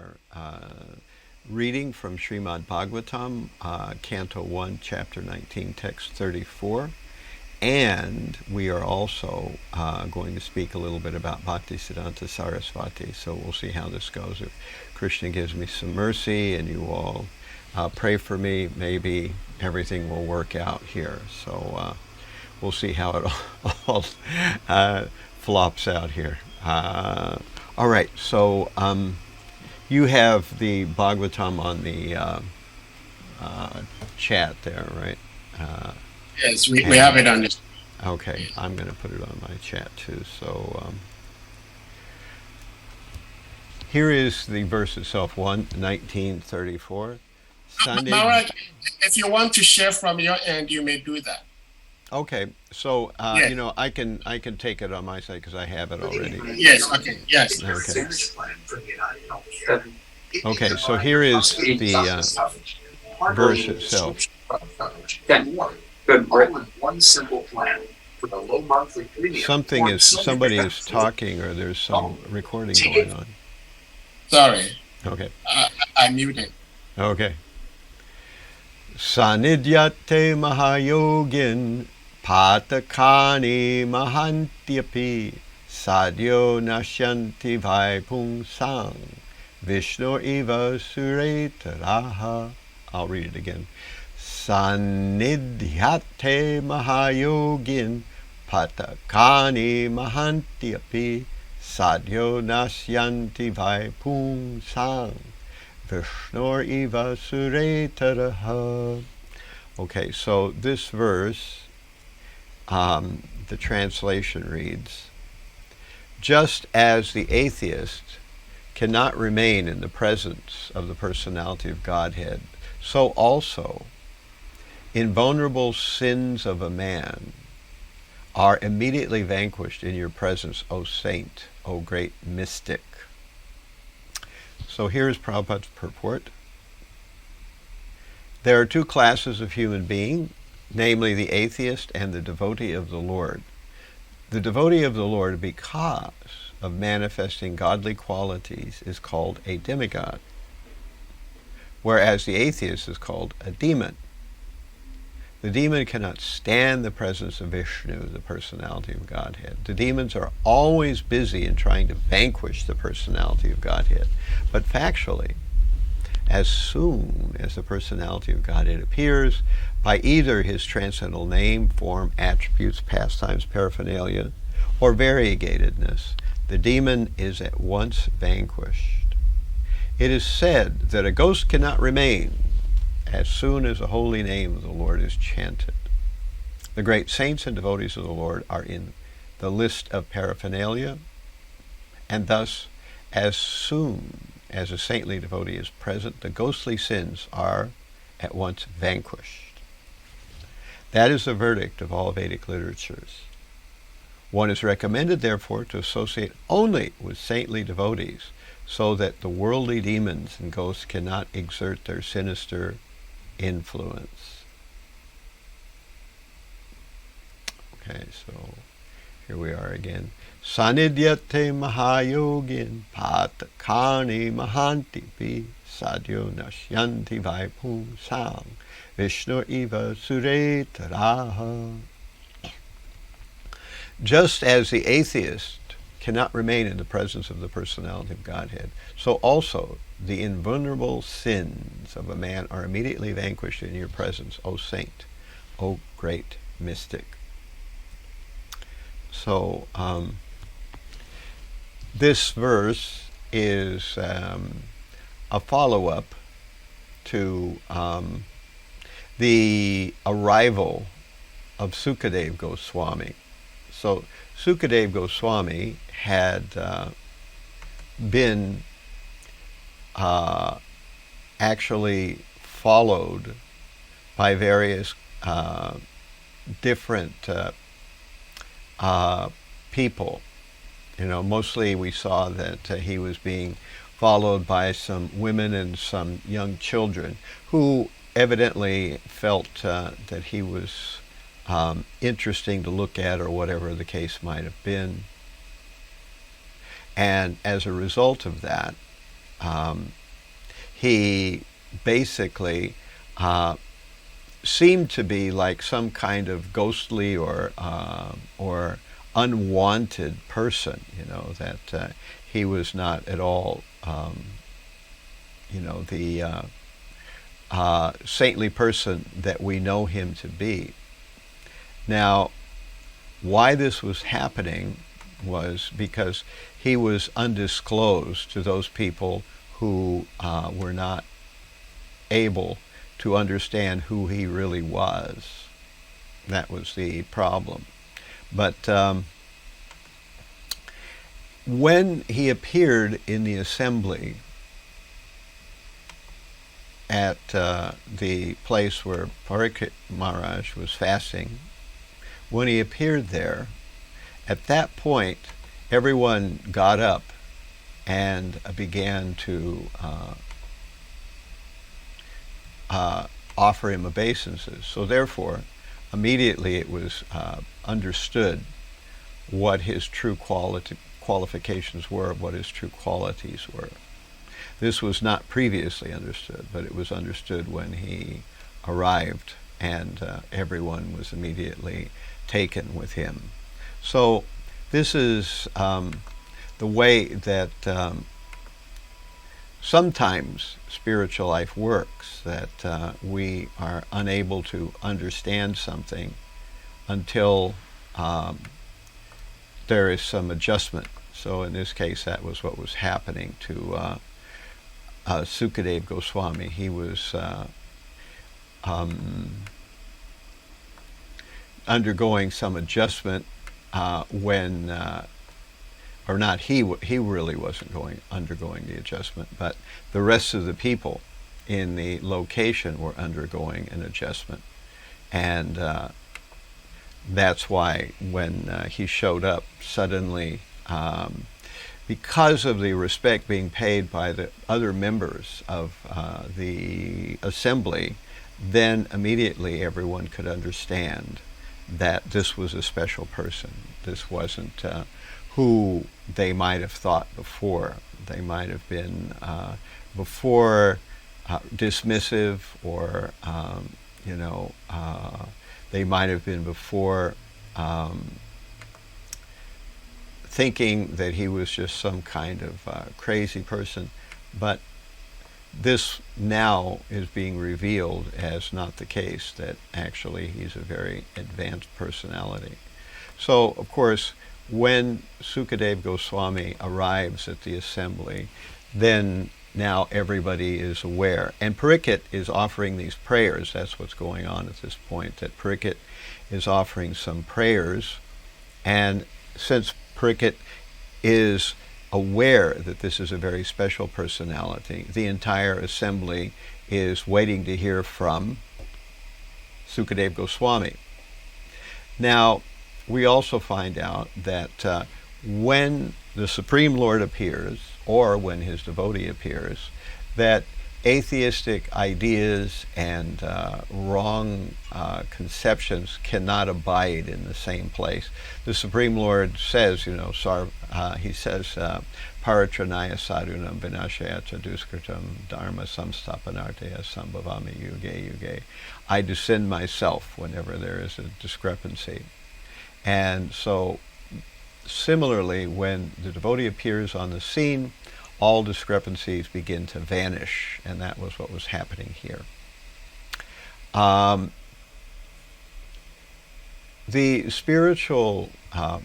are reading from Srimad Bhagavatam, Canto 1, Chapter 19, Text 34. And we are also going to speak a little bit about Bhaktisiddhanta Sarasvatī. So we'll see how this goes. If Krishna gives me some mercy and you all pray for me, maybe everything will work out here. So we'll see how it all flops out here. All right, so you have the Bhagavatam on the chat there, right? Yes, we have it on this. Okay, I'm going to put it on my chat too. So here is the verse itself, 1:19:34. Maharaj, if you want to share from your end, you may do that. Okay, so Yes. you know, I can take it on my side because I have it already. Yes, okay, yes. Okay. Okay, so here is the verse itself. One simple plan for the low monthly premium. Somebody is talking, or there's some recording going on. Sorry, Okay. I muted. Okay. Sanidyate mahayogin patakani mahantyapi sadyo nashyanti vaipung sang Vishnu eva suretaraha. I'll read it again. Sanidhyate mahayogin patakani mahantyapi sadyo nashyanti vaipung sang Vishnur eva suretaraha. Okay, so this verse, the translation reads, just as the atheist cannot remain in the presence of the personality of Godhead, so also invulnerable sins of a man are immediately vanquished in your presence, O saint, O great mystic. So here's Prabhupada's purport. There are two classes of human being, namely the atheist and the devotee of the Lord. The devotee of the Lord, because of manifesting godly qualities, is called a demigod, whereas the atheist is called a demon. The demon cannot stand the presence of Vishnu, the personality of Godhead. The demons are always busy in trying to vanquish the personality of Godhead. But factually, as soon as the personality of Godhead appears, by either his transcendental name, form, attributes, pastimes, paraphernalia, or variegatedness, the demon is at once vanquished. It is said that a ghost cannot remain as soon as the holy name of the Lord is chanted. The great saints and devotees of the Lord are in the list of paraphernalia, and thus, as soon as a saintly devotee is present, the ghostly sins are at once vanquished. That is the verdict of all Vedic literatures. One is recommended, therefore, to associate only with saintly devotees, so that the worldly demons and ghosts cannot exert their sinister influence. Okay, so here we are again. Sanidyate mahayogin patakani mahantipi sadyo nashyanti vaipung sang Vishnu eva suretaraha. Just as the atheist cannot remain in the presence of the personality of Godhead, so also the invulnerable sins of a man are immediately vanquished in your presence, O saint, O great mystic. So this verse is a follow-up to the arrival of Sukadeva Goswami. So Sukadeva Goswami had been actually followed by various different people. You know, mostly we saw that he was being followed by some women and some young children who evidently felt that he was interesting to look at, or whatever the case might have been. And as a result of that, he basically seemed to be like some kind of ghostly or unwanted person, that he was not at all, the saintly person that we know him to be. Now, why this was happening was because he was undisclosed to those people who were not able to understand who he really was. That was the problem. But when he appeared in the assembly at the place where Parikshit Maharaj was fasting, when he appeared there, at that point, everyone got up and began to offer him obeisances. So therefore, immediately it was understood what his true qualifications were, what his true qualities were. This was not previously understood, but it was understood when he arrived, and everyone was immediately taken with him. So this is the way that sometimes spiritual life works, that we are unable to understand something until there is some adjustment. So in this case, that was what was happening to Sukadeva Goswami. He was undergoing some adjustment when, or not, he really wasn't undergoing the adjustment, but the rest of the people in the location were undergoing an adjustment. And that's why when he showed up suddenly, because of the respect being paid by the other members of the assembly, then immediately everyone could understand that this was a special person. This wasn't who they might have thought before. They might have been before dismissive, or they might have been before thinking that he was just some kind of crazy person. But this now is being revealed as not the case, that actually he's a very advanced personality. So, of course, when Sukadeva Goswami arrives at the assembly, then now everybody is aware. And Parikshit is offering these prayers. That's what's going on at this point, that Parikshit is offering some prayers. And since Parikshit is aware that this is a very special personality, the entire assembly is waiting to hear from Sukadeva Goswami. Now, we also find out that when the Supreme Lord appears, or when his devotee appears, that atheistic ideas and wrong conceptions cannot abide in the same place. The Supreme Lord says, he says, Paratranaya sadhunam vinashaya duskritam dharma samstapanartaya sambhavami yuge yuge. I descend myself whenever there is a discrepancy. And so, similarly, when the devotee appears on the scene, all discrepancies begin to vanish, and that was what was happening here. The spiritual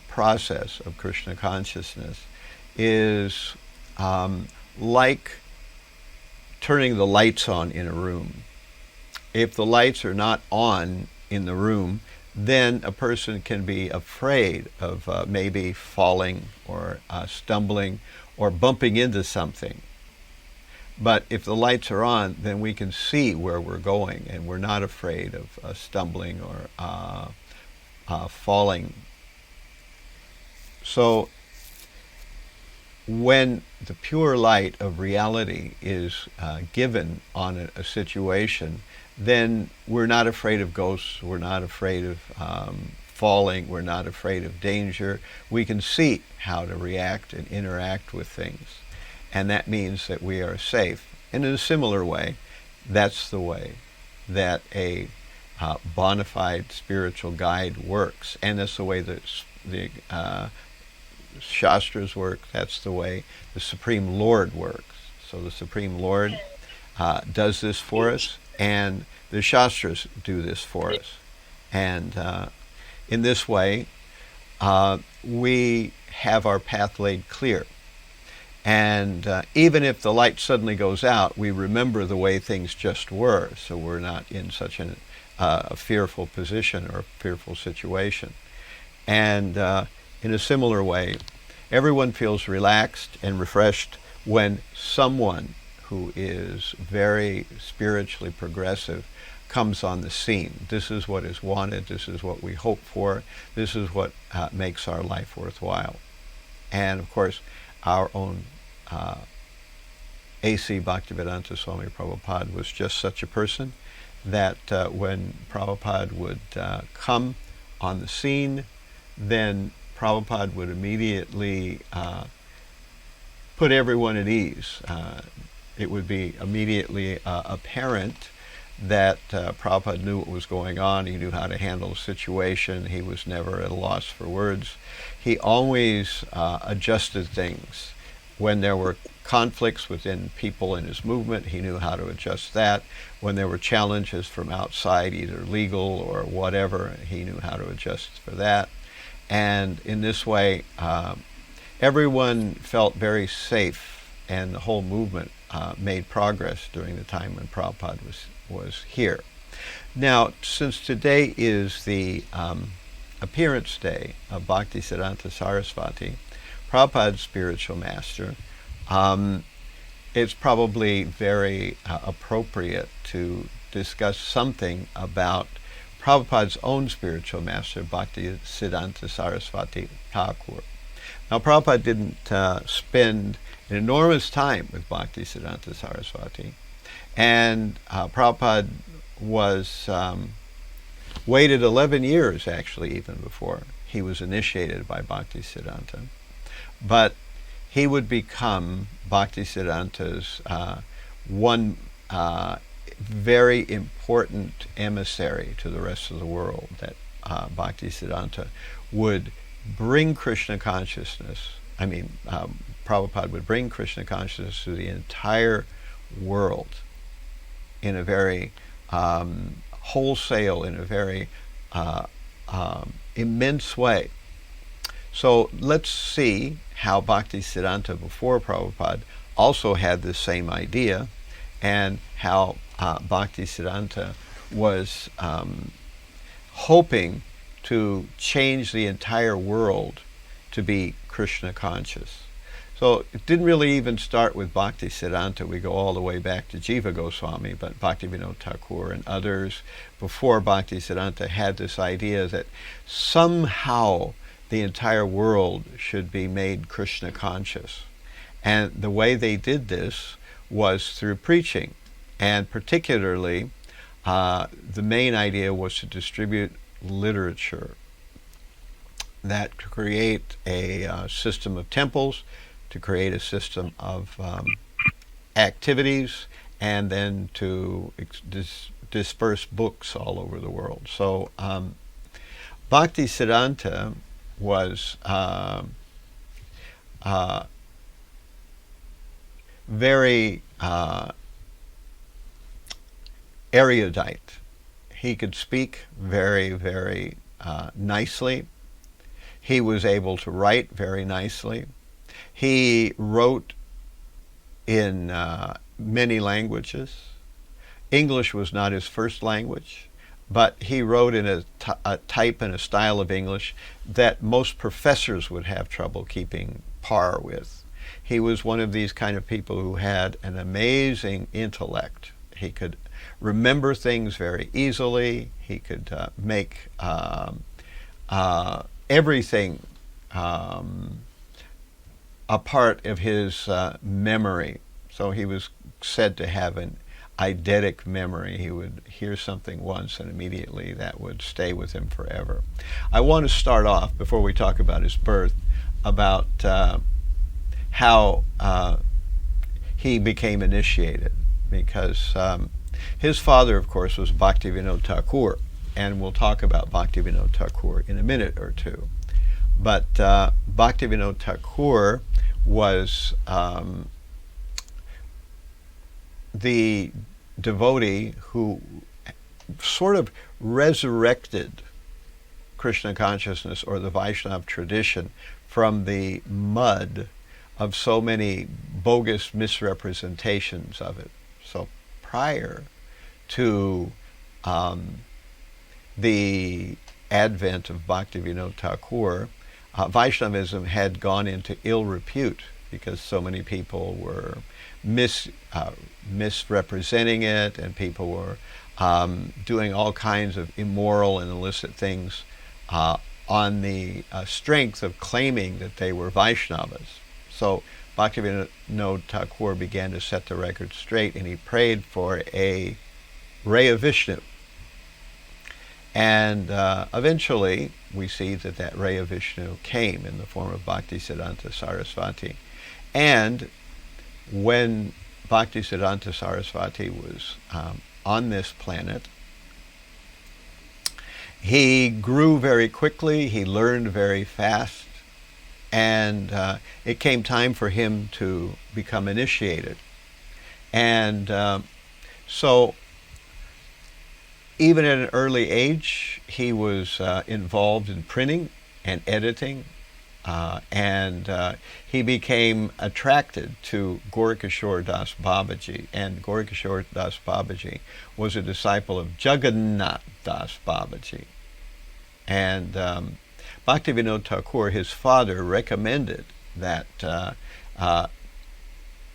process of Krishna consciousness is like turning the lights on in a room. If the lights are not on in the room, then a person can be afraid of maybe falling or stumbling or bumping into something. But if the lights are on, then we can see where we're going, and we're not afraid of stumbling or falling. So when the pure light of reality is given on a situation, then we're not afraid of ghosts, we're not afraid of falling, we're not afraid of danger. We can see how to react and interact with things. And that means that we are safe. And in a similar way, that's the way that a bona fide spiritual guide works. And that's the way that the Shastras work. That's the way the Supreme Lord works. So the Supreme Lord does this for us, and the Shastras do this for us. And in this way, we have our path laid clear. And even if the light suddenly goes out, we remember the way things just were, so we're not in such a fearful position or a fearful situation. And in a similar way, everyone feels relaxed and refreshed when someone who is very spiritually progressive comes on the scene. This is what is wanted. This is what we hope for. This is what makes our life worthwhile. And of course, our own A.C. Bhaktivedanta Swami Prabhupāda was just such a person that when Prabhupada would come on the scene, then Prabhupada would immediately put everyone at ease. It would be immediately apparent that Prabhupada knew what was going on. He knew how to handle the situation. He was never at a loss for words. He always adjusted things. When there were conflicts within people in his movement, he knew how to adjust that. When there were challenges from outside, either legal or whatever, he knew how to adjust for that. And in this way, everyone felt very safe, and the whole movement made progress during the time when Prabhupada was here. Now, since today is the appearance day of Bhaktisiddhanta Sarasvatī, Prabhupada's spiritual master, it's probably very appropriate to discuss something about Prabhupada's own spiritual master, Bhaktisiddhanta Sarasvatī Thakur. Now, Prabhupada didn't spend an enormous time with Bhaktisiddhanta Sarasvatī, and Prabhupada was waited 11 years, actually, even before he was initiated by Bhaktisiddhanta. But he would become Bhaktisiddhanta's one very important emissary to the rest of the world, that Bhaktisiddhanta would bring Krishna consciousness. Prabhupada would bring Krishna consciousness to the entire world in a very wholesale, in a very immense way. So let's see how Bhaktisiddhanta before Prabhupada also had the same idea, and how Bhaktisiddhanta was hoping to change the entire world to be Krishna conscious. So it didn't really even start with Bhaktisiddhanta. We go all the way back to Jiva Goswami, but Bhaktivedanta Thakur and others before Bhaktisiddhanta had this idea that somehow the entire world should be made Krishna conscious. And the way they did this was through preaching. And particularly, the main idea was to distribute literature that create a system of temples, to create a system of activities, and then to disperse books all over the world. So Bhaktisiddhanta was very erudite. He could speak very, very nicely. He was able to write very nicely. He wrote in many languages. English was not his first language, but he wrote in a type and a style of English that most professors would have trouble keeping par with. He was one of these kind of people who had an amazing intellect. He could remember things very easily. He could make everything a part of his memory. So he was said to have an eidetic memory. He would hear something once and immediately that would stay with him forever. I want to start off, before we talk about his birth, about how he became initiated. because his father, of course, was Bhaktivedanta Thakur, and we'll talk about Bhaktivedanta Thakur in a minute or two. But Bhaktivedanta Thakur was the devotee who sort of resurrected Krishna consciousness or the Vaiṣṇava tradition from the mud of so many bogus misrepresentations of it. So prior to the advent of Bhaktivedanta Thakur, Vaishnavism had gone into ill repute because so many people were misrepresenting it, and people were doing all kinds of immoral and illicit things on the strength of claiming that they were Vaishnavas. So Bhaktivedanta Thakur began to set the record straight, and he prayed for a ray of Vishnu. And eventually we see that that ray of Vishnu came in the form of Bhaktisiddhanta Sarasvatī. And when Bhaktisiddhanta Sarasvatī was on this planet, he grew very quickly, he learned very fast, and it came time for him to become initiated. And so even at an early age, he was involved in printing and editing, and he became attracted to Gaurkishore Das Babaji. And Gaurkishore Das Babaji was a disciple of Jagannath Das Babaji. And Bhaktivedanta Thakur, his father, recommended that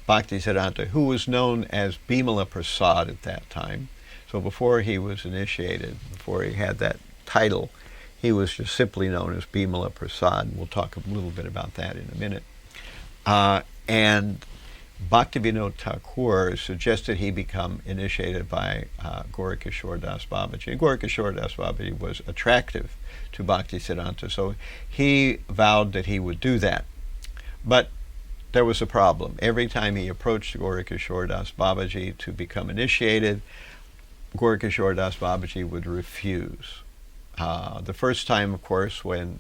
Bhaktisiddhanta, who was known as Bimala Prasad at that time, so before he was initiated, before he had that title, he was just simply known as Bimala Prasad. We'll talk a little bit about that in a minute. And Bhaktivedanta Thakur suggested he become initiated by Gaurkishore Das Babaji. And Gaurkishore Das Babaji was attractive to Bhaktisiddhanta, so he vowed that he would do that. But there was a problem. Every time he approached Gaurkishore Das Babaji to become initiated, Gaurkishore Das Babaji would refuse. The first time, of course, when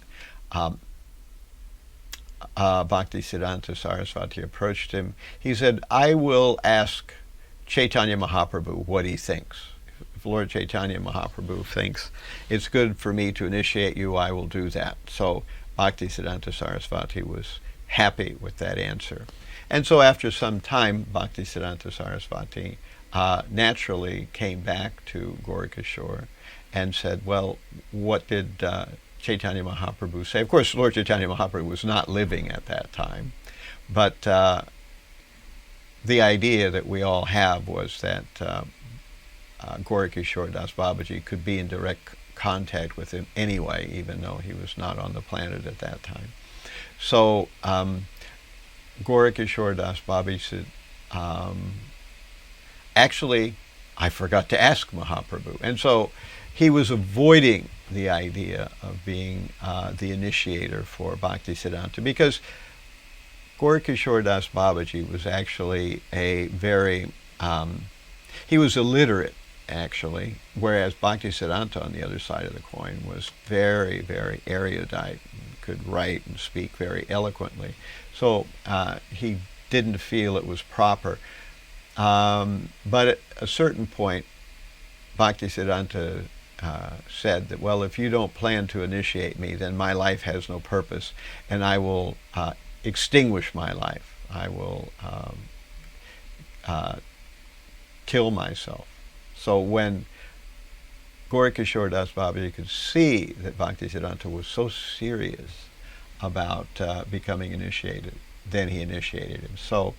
Bhaktisiddhanta Sarasvatī approached him, he said, I will ask Chaitanya Mahaprabhu what he thinks. If Lord Chaitanya Mahaprabhu thinks it's good for me to initiate you, I will do that. So Bhaktisiddhanta Sarasvatī was happy with that answer. And so after some time, Bhaktisiddhanta Sarasvatī naturally came back to Gaurkishore and said, well, what did Chaitanya Mahaprabhu say? Of course, Lord Chaitanya Mahaprabhu was not living at that time, but the idea that we all have was that Gaurkishore Das Babaji could be in direct contact with him anyway, even though he was not on the planet at that time. So Gaurkishore Das Babaji said, actually, I forgot to ask Mahaprabhu. And so he was avoiding the idea of being the initiator for Bhaktisiddhanta, because Gaurkishore Das Babaji was actually a very, he was illiterate, actually, whereas Bhaktisiddhanta, on the other side of the coin, was very, very erudite, could write and speak very eloquently. So he didn't feel it was proper. But at a certain point, Bhaktisiddhanta said that, well, if you don't plan to initiate me, then my life has no purpose, and I will extinguish my life. I will kill myself. So when Gaurkishore Das Babaji could see that Bhaktisiddhanta was so serious about becoming initiated, then he initiated him. So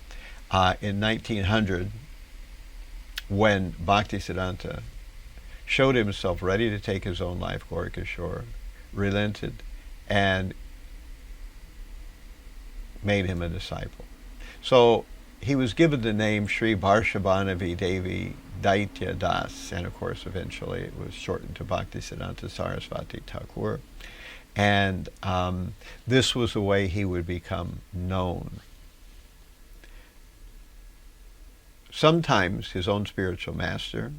in 1900, when Bhaktisiddhanta showed himself ready to take his own life, Gaurkishore relented and made him a disciple. So he was given the name Śrī Bhaktisiddhānta Devi Daitya Das, and of course eventually it was shortened to Bhaktisiddhanta Sarasvatī Thakur. And this was the way he would become known. sometimes his own spiritual master,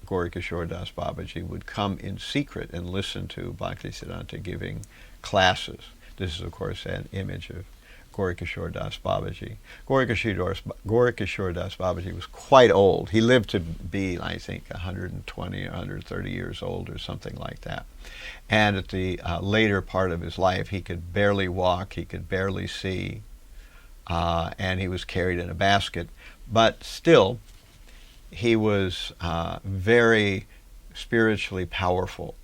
Gaurikishore Das Babaji, would come in secret and listen to Bhaktisiddhanta giving classes. This is, of course, an image of Gaurikishore Das Babaji. Gaurikishore Das Babaji was quite old. He lived to be, I think, 120 or 130 years old or something like that. And at the later part of his life, he could barely walk, he could barely see, and he was carried in a basket. But still, he was very spiritually powerful.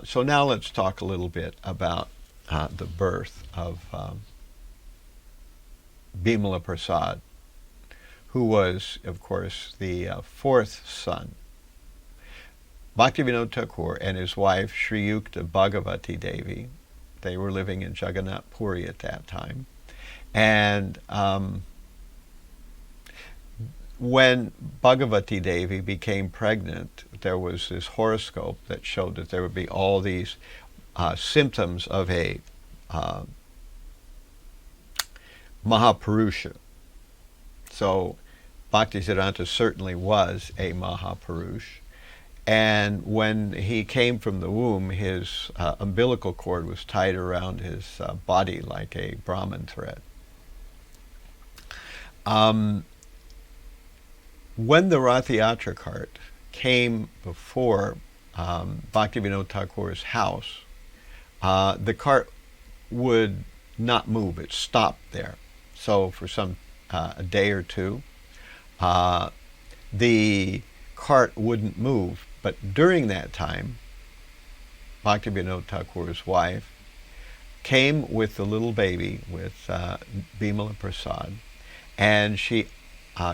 So now let's talk a little bit about the birth of Bimala Prasad, who was, of course, the fourth son. Bhaktivedanta Thakur and his wife, Śrī Bhagavati Devi, they were living in Jagannath Puri at that time. And when Bhagavati Devi became pregnant, there was this horoscope that showed that there would be all these symptoms of a Mahapurusha. So Bhaktisiddhanta certainly was a Mahapurush. And when he came from the womb, his umbilical cord was tied around his body like a Brahman thread. When the Rath Yatra cart came before Bhaktivedanta Thakur's house, the cart would not move. It stopped there. So for a day or two, the cart wouldn't move. But during that time, Bhaktivedanta Thakur's wife came with the little baby, with Bimala Prasad, and she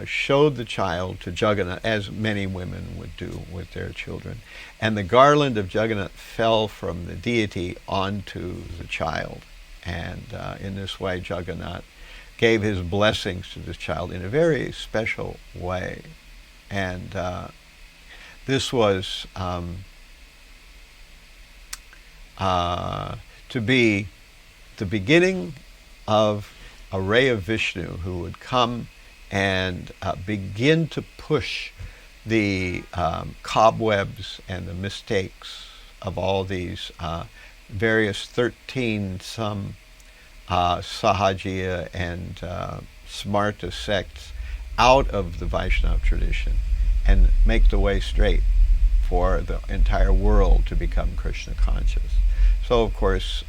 showed the child to Jagannath, as many women would do with their children. And the garland of Jagannath fell from the deity onto the child. And in this way, Jagannath gave his blessings to this child in a very special way. And this was to be the beginning of a ray of Vishnu who would come and begin to push the cobwebs and the mistakes of all these various 13 Sahajiya and Smarta sects out of the Vaiṣṇava tradition and make the way straight for the entire world to become Krishna conscious. So, of course,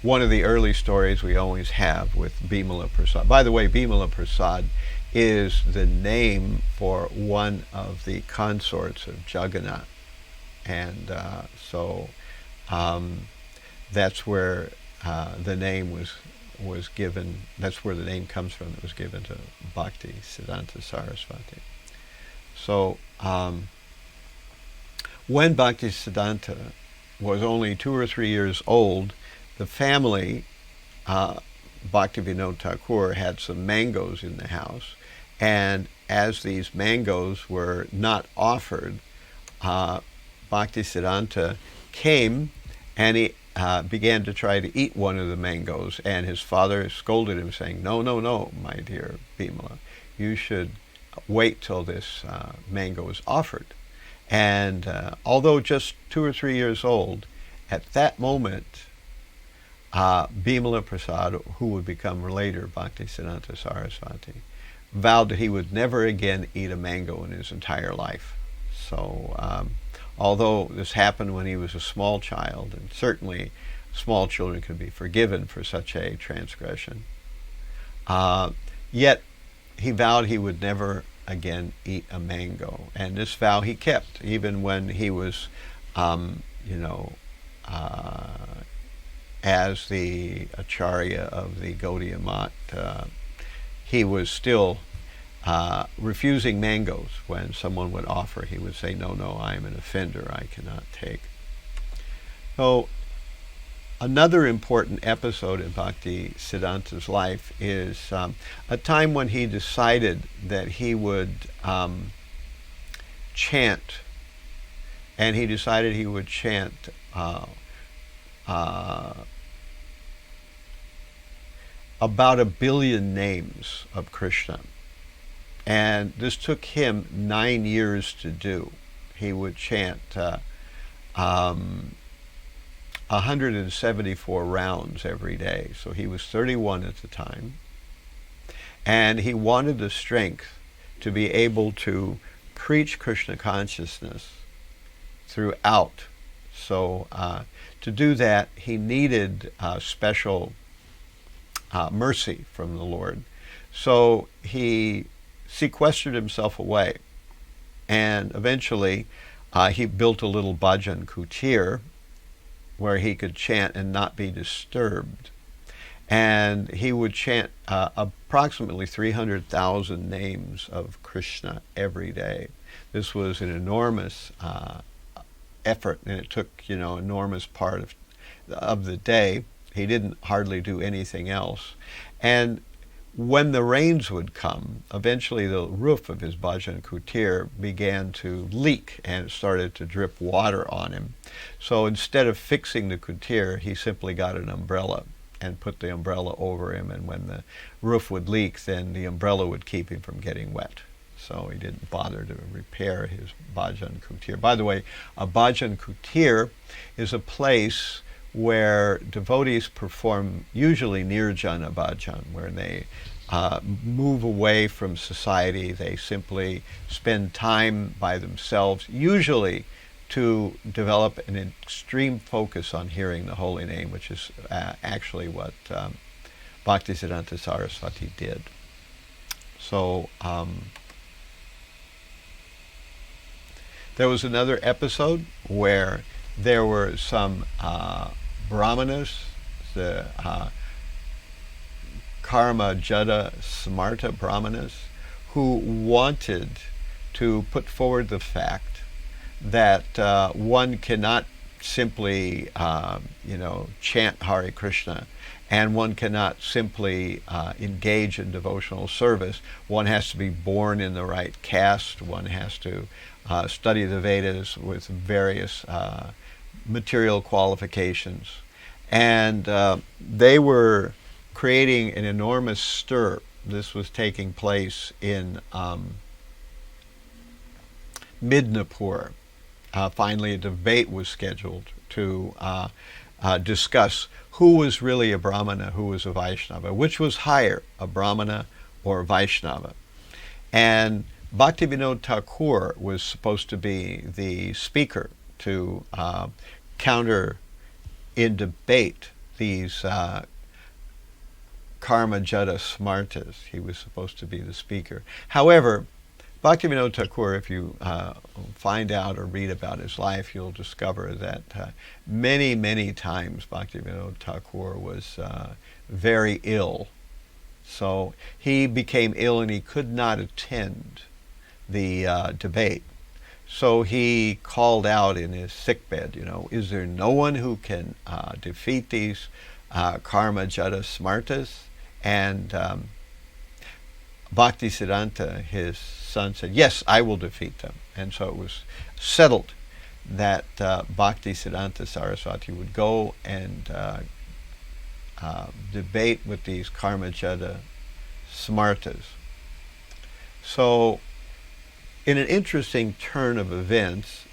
one of the early stories we always have with Bimala Prasad. By the way, Bimala Prasad is the name for one of the consorts of Jagannath. And so that's where the name was given, that's where the name comes from. It was given to Bhaktisiddhanta Sarasvatī. So when Bhaktisiddhanta was only 2 or 3 years old, the family, Bhaktivedanta Thakur, had some mangoes in the house, and as these mangoes were not offered, Bhaktisiddhanta came and he began to try to eat one of the mangoes, and his father scolded him, saying, "No, no, no, my dear Bimala, you should wait till this mango is offered." And although just 2 or 3 years old, at that moment, Bimala Prasad, who would become later Bhaktisiddhanta Sarasvatī, vowed that he would never again eat a mango in his entire life. So although this happened when he was a small child, and certainly small children can be forgiven for such a transgression, yet he vowed he would never again eat a mango. And this vow he kept, even when he was, as the Acharya of the Gaudiya Math, he was still refusing mangoes. When someone would offer, he would say, "No, no, I am an offender, I cannot take." So another important episode in Bhaktisiddhanta's life is a time when he decided that he would chant, and he decided he would chant about 1 billion names of Krishna. And this took him 9 years to do. He would chant 174 rounds every day. So he was 31 at the time. And he wanted the strength to be able to preach Krishna consciousness throughout. So to do that, he needed special mercy from the Lord. So he sequestered himself away. And eventually he built a little bhajan kutir where he could chant and not be disturbed. And he would chant approximately 300,000 names of Krishna every day. This was an enormous effort, and it took, enormous part of the day. He didn't hardly do anything else. And when the rains would come, eventually the roof of his bhajan kutir began to leak and it started to drip water on him. So instead of fixing the kutir, he simply got an umbrella and put the umbrella over him, and when the roof would leak, then the umbrella would keep him from getting wet. So he didn't bother to repair his bhajan kutir. By the way, a bhajan kutir is a place where devotees perform usually nirjana bhajan, where they move away from society. They simply spend time by themselves, usually to develop an extreme focus on hearing the holy name, which is actually what Bhaktisiddhanta Sarasvatī did. So there was another episode where there were some brahmanas, the karma jada smarta brahmanas, who wanted to put forward the fact that one cannot simply, chant Hare Krishna, and one cannot simply engage in devotional service. One has to be born in the right caste. One has to study the Vedas with various material qualifications. And they were creating an enormous stir. This was taking place in Midnapur. Finally, a debate was scheduled to discuss who was really a Brahmana, who was a Vaiṣṇava, which was higher, a Brahmana or a Vaiṣṇava. And Bhaktivedanta Thakur was supposed to be the speaker to counter in debate these karma jada smartas. He was supposed to be the speaker. However, Bhaktivedanta Thakur, if you find out or read about his life, you'll discover that many, many times Bhaktivedanta Thakur was very ill. So he became ill and he could not attend the debate. So he called out in his sickbed, is there no one who can defeat these karma jada smartas? And Bhaktisiddhanta, his son, said, yes, I will defeat them. And so it was settled that Bhaktisiddhanta Sarasvatī would go and debate with these karma jada smartas. So in an interesting turn of events,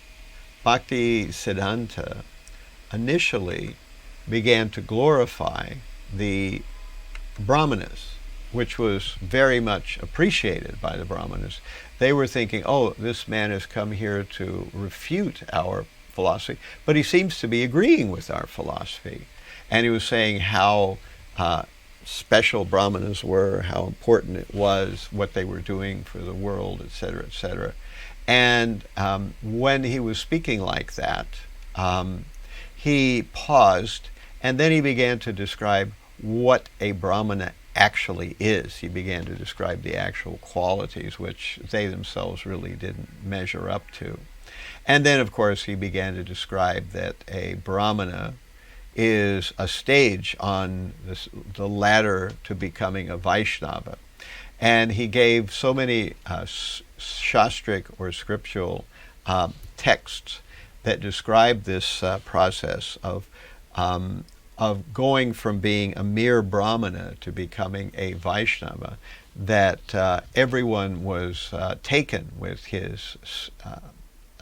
Bhaktisiddhanta initially began to glorify the brahmanas, which was very much appreciated by the brahmanas. They were thinking, oh, this man has come here to refute our philosophy, but he seems to be agreeing with our philosophy. And he was saying how special brahmanas were, how important it was, what they were doing for the world, etc., etc. And when he was speaking like that, he paused, and then he began to describe what a brahmana actually is. He began to describe the actual qualities which they themselves really didn't measure up to. And then, of course, he began to describe that a brahmana is a stage on the ladder to becoming a Vaishnava. And he gave so many shastric or scriptural texts that describe this process of of going from being a mere Brahmana to becoming a Vaishnava, that everyone was taken with his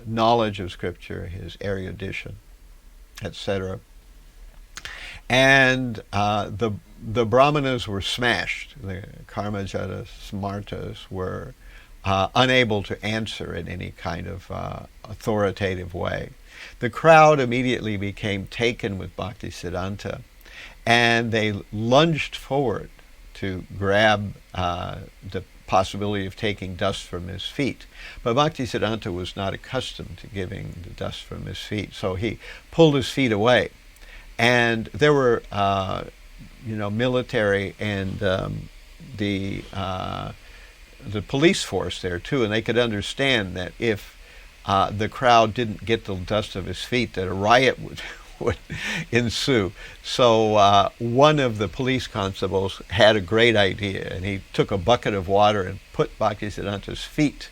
knowledge of scripture, his erudition, etc. And the Brahmanas were smashed. The Karmajatas, Smartas were unable to answer in any kind of authoritative way. The crowd immediately became taken with Bhaktisiddhanta, and they lunged forward to grab the possibility of taking dust from his feet. But Bhaktisiddhanta was not accustomed to giving the dust from his feet, so he pulled his feet away. And there were, military and the police force there too, and they could understand that if the crowd didn't get the dust of his feet, that a riot would ensue. So one of the police constables had a great idea, and he took a bucket of water and put Bhaktisiddhanta's feet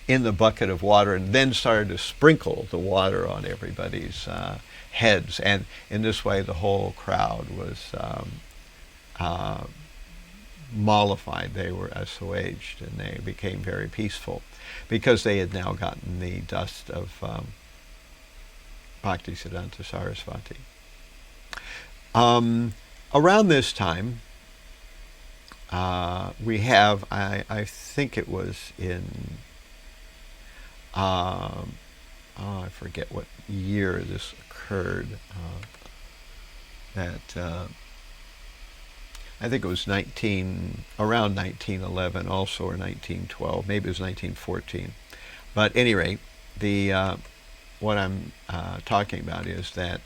in the bucket of water, and then started to sprinkle the water on everybody's heads. And in this way, the whole crowd was mollified. They were assuaged, and they became very peaceful because they had now gotten the dust of Bhaktisiddhanta Sarasvatī. Around this time, we have, I think it was in, I forget what year this occurred, I think it was around 1911 also, or 1912, maybe it was 1914. But at any rate, what I'm talking about is that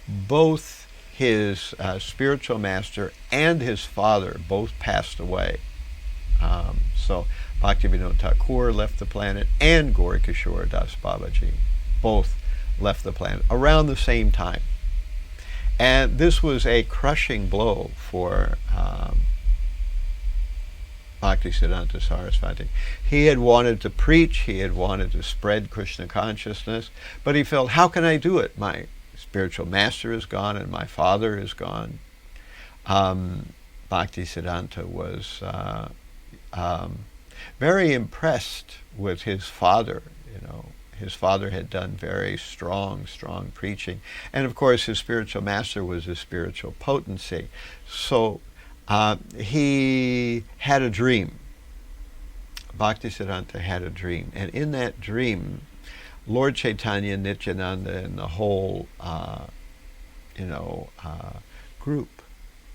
both his spiritual master and his father both passed away. So Bhaktivedanta Thakur left the planet, and Gaurikishore Das Babaji both left the planet around the same time. And this was a crushing blow for Bhaktisiddhanta Sarasvatī. He had wanted to preach, he had wanted to spread Krishna consciousness, but he felt, how can I do it? My spiritual master is gone and my father is gone. Bhaktisiddhanta was very impressed with his father. His father had done very strong preaching. And of course, his spiritual master was a spiritual potency. So he had a dream. Bhaktisiddhanta had a dream. And in that dream, Lord Chaitanya, Nityananda, and the whole, group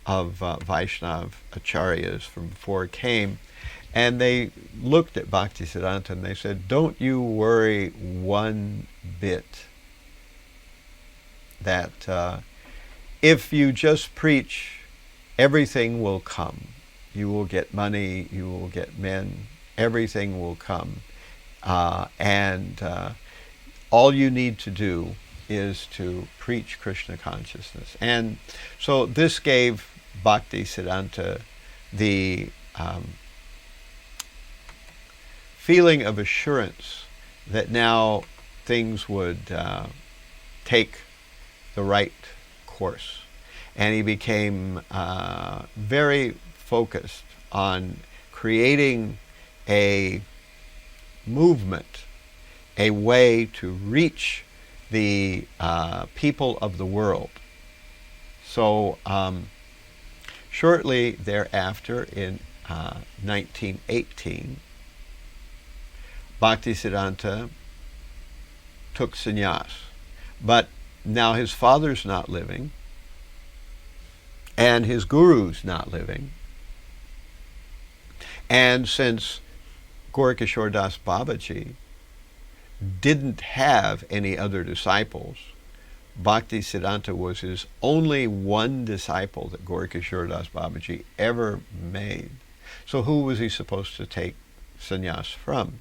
of Vaiṣṇava Ācāryas from before came, and they looked at Bhaktisiddhanta and they said, don't you worry one bit that if you just preach, everything will come. You will get money, you will get men, everything will come. And all you need to do is to preach Krishna consciousness. And so this gave Bhaktisiddhanta the feeling of assurance that now things would take the right course. And he became very focused on creating a movement, a way to reach the people of the world. So shortly thereafter, in 1918, Bhaktisiddhanta took sannyas. But now his father's not living, and his guru's not living. And since Gaurikishore Das Babaji didn't have any other disciples, Bhaktisiddhanta was his only one disciple that Gaurikishore Das Babaji ever made. So who was he supposed to take sannyas from?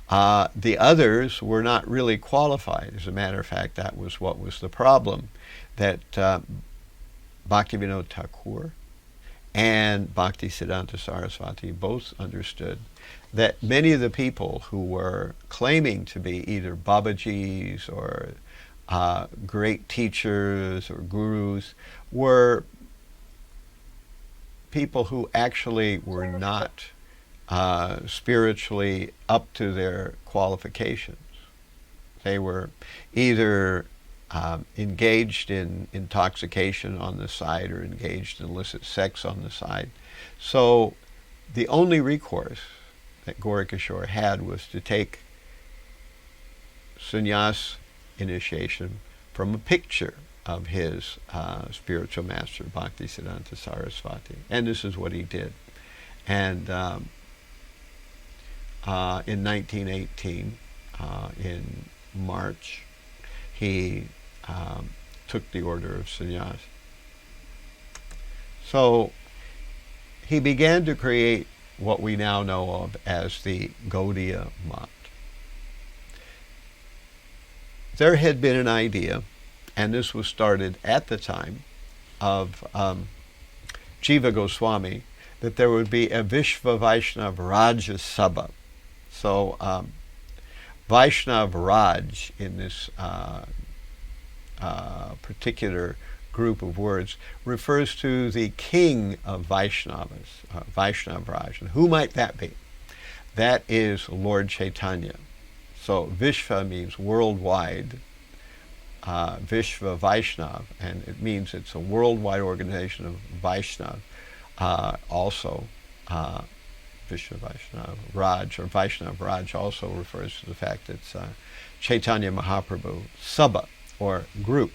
The others were not really qualified. As a matter of fact, that was what was the problem, that Bhaktivedanta Thakur and Bhaktisiddhanta Sarasvatī both understood that many of the people who were claiming to be either Babajis or great teachers or gurus were people who actually were not spiritually up to their qualifications. They were either engaged in intoxication on the side or engaged in illicit sex on the side. So the only recourse that Gaurikishore had was to take sannyas initiation from a picture of his spiritual master, Bhaktisiddhanta Sarasvatī. And this is what he did. And in 1918, in March, he took the order of sannyas. So he began to create what we now know of as the Gaudiya Mat. There had been an idea, and this was started at the time of Jiva Goswami, that there would be a Vishva Vaiṣṇava Rajya Sabha. So Vaishnav Raj in this particular group of words refers to the king of Vaishnavas, Vaishnav Raj. And who might that be? That is Lord Chaitanya. So Vishva means worldwide, Vishva Vaishnav, and it means it's a worldwide organization of Vaishnav. Also, Vishva Vaishnav Raj, or Vaishnav Raj, also refers to the fact that it's Chaitanya Mahaprabhu Sabha, or group.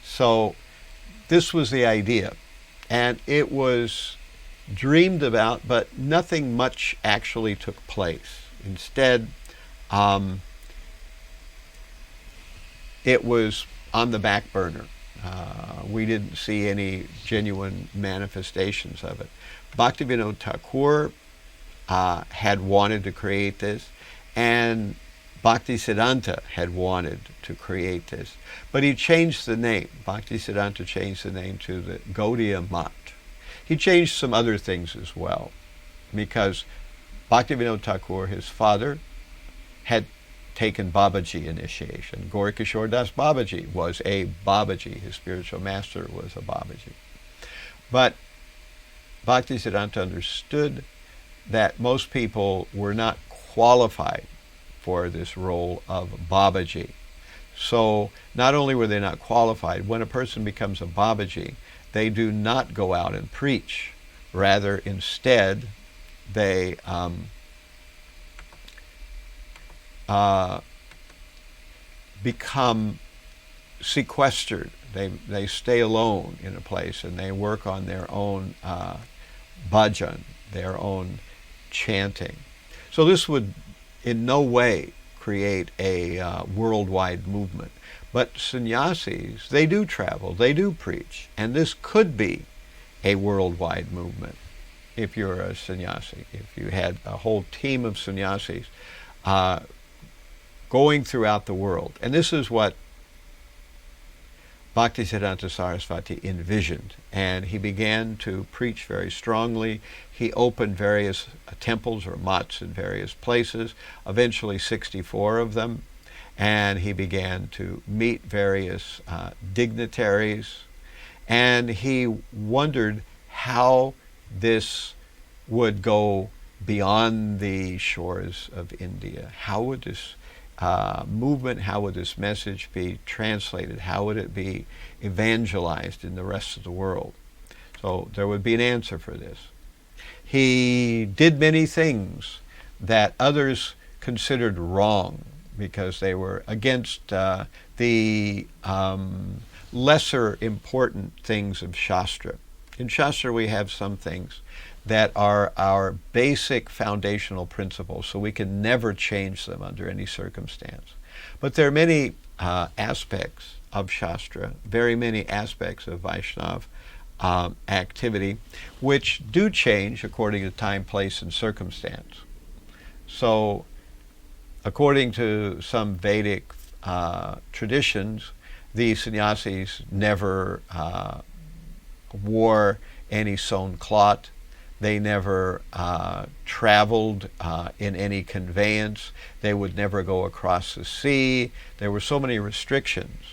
So this was the idea, and it was dreamed about, but nothing much actually took place. Instead, it was on the back burner. We didn't see any genuine manifestations of it. Bhaktivedanta Thakur had wanted to create this, and Bhaktisiddhanta had wanted to create this. But he changed the name. Bhaktisiddhanta changed the name to the Gaudiya Mat. He changed some other things as well, because Bhaktivedanta Thakur, his father, had taken Babaji initiation. Gaurikishore Das Babaji was a Babaji. His spiritual master was a Babaji. But Bhaktisiddhanta understood that most people were not qualified for this role of Babaji. So not only were they not qualified, when a person becomes a Babaji, they do not go out and preach. Rather, instead, they become sequestered. They stay alone in a place, and they work on their own bhajan, their own chanting. So this would in no way create a worldwide movement. But sannyasis, they do travel, they do preach, and this could be a worldwide movement if you're a sannyasi. If you had a whole team of sannyasis going throughout the world. And this is what Bhaktisiddhanta Sarasvatī envisioned, and he began to preach very strongly. He opened various temples or mats in various places, eventually 64 of them, and he began to meet various dignitaries, and he wondered how this would go beyond the shores of India. How would this movement, how would this message be translated? How would it be evangelized in the rest of the world? So there would be an answer for this. He did many things that others considered wrong because they were against the lesser important things of Shastra. In Shastra we have some things that are our basic foundational principles, so we can never change them under any circumstance. But there are many aspects of Shastra, very many aspects of Vaishnav activity, which do change according to time, place, and circumstance. So, according to some Vedic traditions, the sannyasis never wore any sewn cloth. They never traveled in any conveyance. They would never go across the sea. There were so many restrictions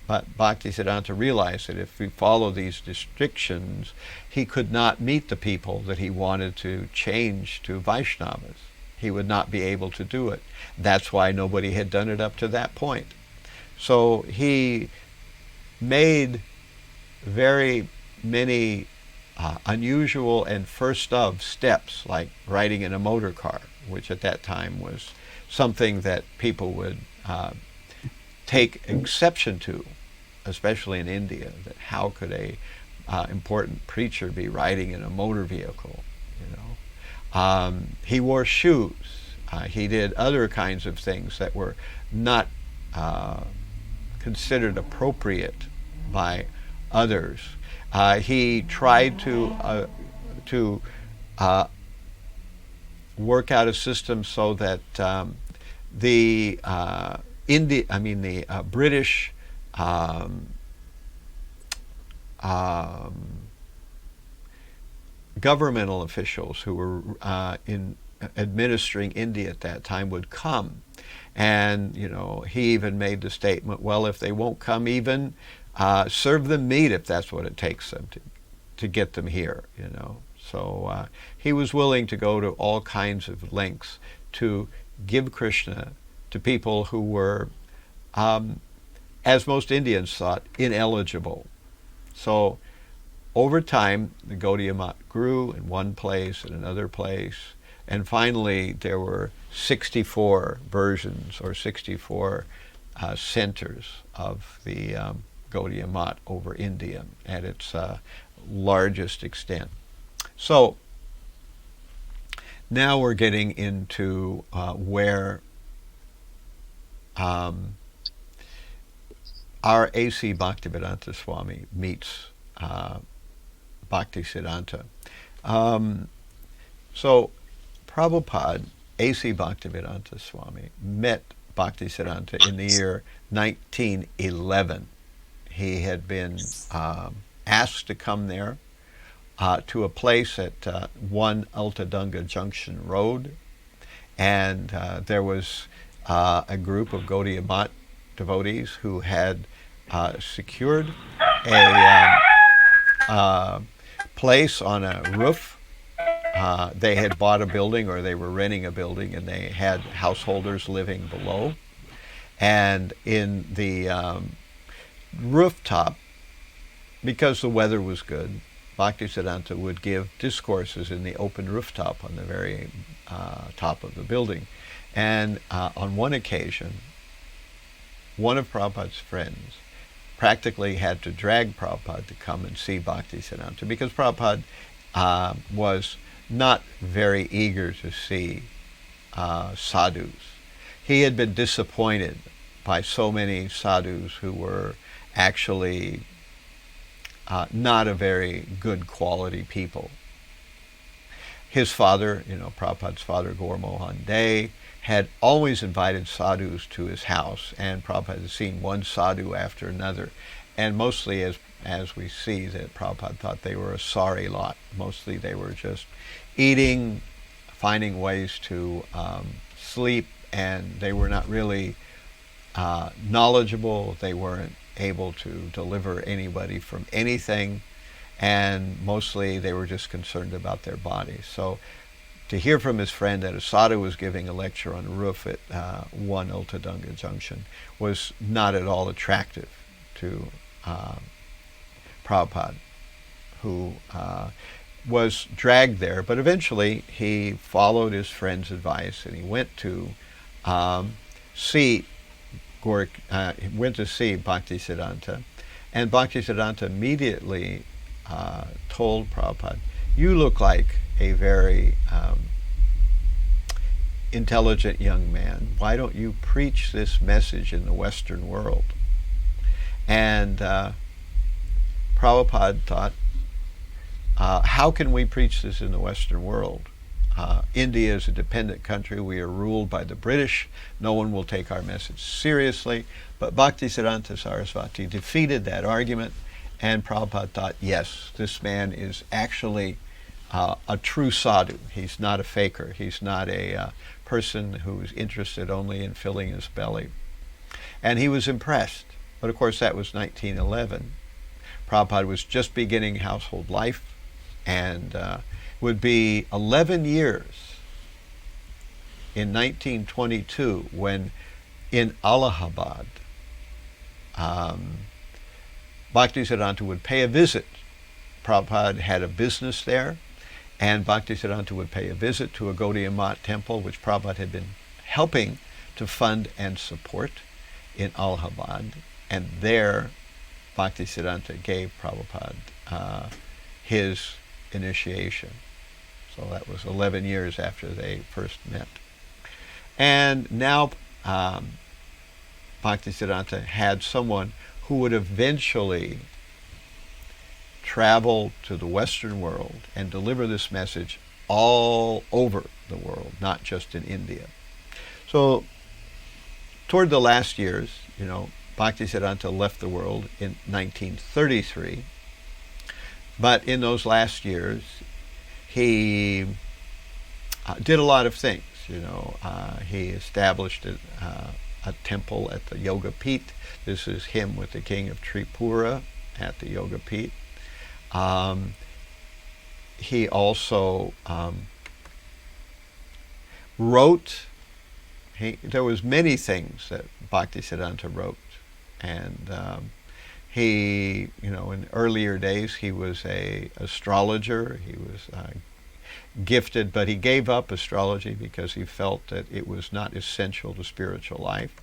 But Bhaktisiddhanta realized that if we follow these restrictions, he could not meet the people that he wanted to change to Vaishnavas. He would not be able to do it. That's why nobody had done it up to that point. So he made very many unusual and first of steps, like riding in a motor car, which at that time was something that people would take exception to, especially in India, that how could a important preacher be riding in a motor vehicle, you know. He wore shoes. He did other kinds of things that were not considered appropriate by others. He tried to work out a system so that the British governmental officials who were administering India at that time would come. And, you know, he even made the statement, well, if they won't come even, serve them meat if that's what it takes them to get them here, you know. So he was willing to go to all kinds of lengths to give Krishna to people who were, as most Indians thought, ineligible. So over time, the Gaudiya Math grew in one place and another place, and finally there were 64 versions or 64 centers of the Gaudiya Math over India at its largest extent. So now we're getting into where our A.C. Bhaktivedanta Swami meets Bhaktisiddhanta. So Prabhupada, A.C. Bhaktivedanta Swami, met Bhaktisiddhanta in the year 1911. He had been asked to come there to a place at 1 Altadunga Junction Road, and there was a group of Gaudiya Math devotees who had secured a place on a roof. They had bought a building, or they were renting a building, and they had householders living below. And in the rooftop, because the weather was good, Bhaktisiddhanta would give discourses in the open rooftop on the very top of the building. And on one occasion, one of Prabhupada's friends practically had to drag Prabhupada to come and see Bhaktisiddhanta, because Prabhupada was not very eager to see sadhus. He had been disappointed by so many sadhus who were actually not a very good quality people. His father, you know, Prabhupada's father, Gaur Mohan Dey, had always invited sadhus to his house, and Prabhupada had seen one sadhu after another, and mostly as we see that Prabhupada thought they were a sorry lot. Mostly they were just eating, finding ways to sleep, and they were not really knowledgeable. They weren't able to deliver anybody from anything, and mostly they were just concerned about their bodies. So to hear from his friend that a sadhu was giving a lecture on the roof at 1 Altadunga Junction was not at all attractive to Prabhupada, who was dragged there. But eventually he followed his friend's advice, and he went to see Bhaktisiddhanta, and Bhaktisiddhanta immediately told Prabhupada, "You look like a very intelligent young man. Why don't you preach this message in the Western world?" And Prabhupada thought, how can we preach this in the Western world? India is a dependent country. We are ruled by the British. No one will take our message seriously. But Bhaktisiddhanta Sarasvatī defeated that argument, and Prabhupada thought, yes, this man is actually a true sadhu. He's not a faker. He's not a person who's interested only in filling his belly. And he was impressed. But of course that was 1911. Prabhupada was just beginning household life, and would be 11 years in 1922 when in Allahabad, Bhaktisiddhanta would pay a visit. Prabhupada had a business there, and Bhaktisiddhanta would pay a visit to a Gaudiya Math temple, which Prabhupada had been helping to fund and support in Allahabad. And there, Bhaktisiddhanta gave Prabhupada his initiation. So that was 11 years after they first met. And now Bhaktisiddhanta had someone who would eventually travel to the Western world and deliver this message all over the world, not just in India. So toward the last years, Bhaktisiddhanta left the world in 1933. But in those last years, he did a lot of things. He established a temple at the Yoga Peeth. This is him with the king of Tripura at the Yoga Peeth. He also wrote. There was many things that Bhaktisiddhanta wrote, and he, in earlier days, he was an astrologer. He was gifted, but he gave up astrology because he felt that it was not essential to spiritual life.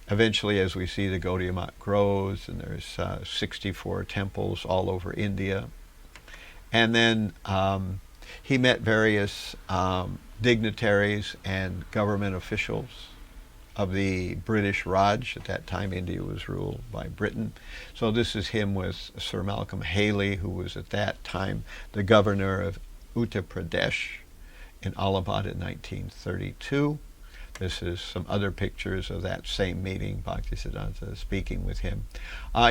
Eventually, as we see, the Gaudiya Math grows, and there's 64 temples all over India. And then he met various dignitaries and government officials of the British Raj. At that time, India was ruled by Britain. So this is him with Sir Malcolm Haley, who was at that time the governor of Uttar Pradesh in Allahabad in 1932. This is some other pictures of that same meeting, Bhaktisiddhanta speaking with him.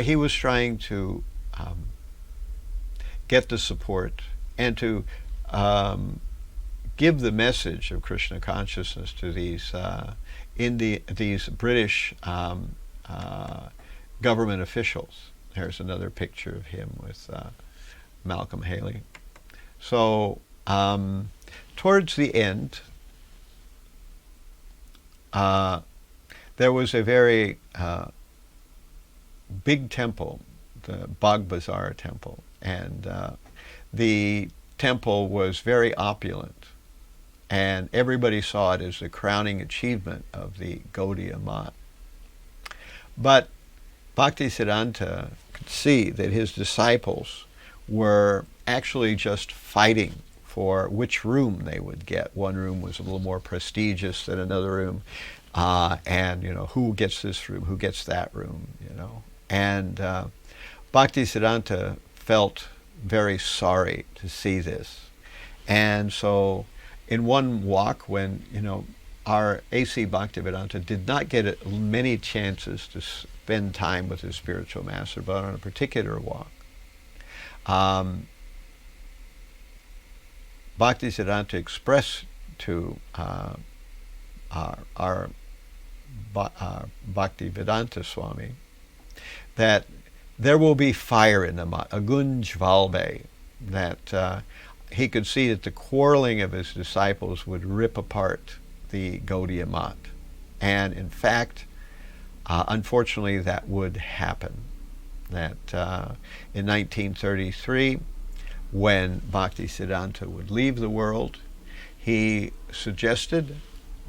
He was trying to get the support and to give the message of Krishna consciousness to these these British government officials. There's another picture of him with Malcolm Haley. So towards the end, there was a very big temple, the Bagh Bazar temple, and the temple was very opulent, and everybody saw it as the crowning achievement of the Gaudiya Math. But Bhaktisiddhanta could see that his disciples were actually just fighting for which room they would get. One room was a little more prestigious than another room, and who gets this room, who gets that room, And Bhaktisiddhanta felt very sorry to see this, and so in one walk, when our A.C. Bhaktivedanta did not get many chances to spend time with his spiritual master, but on a particular walk, Bhaktisiddhanta expressed to our Bhaktivedanta Swami that there will be fire in the Math, Agun Jvalbe, that he could see that the quarreling of his disciples would rip apart the Gaudiya Math. And in fact, unfortunately, that would happen. That in 1933, when Bhaktisiddhanta would leave the world, he suggested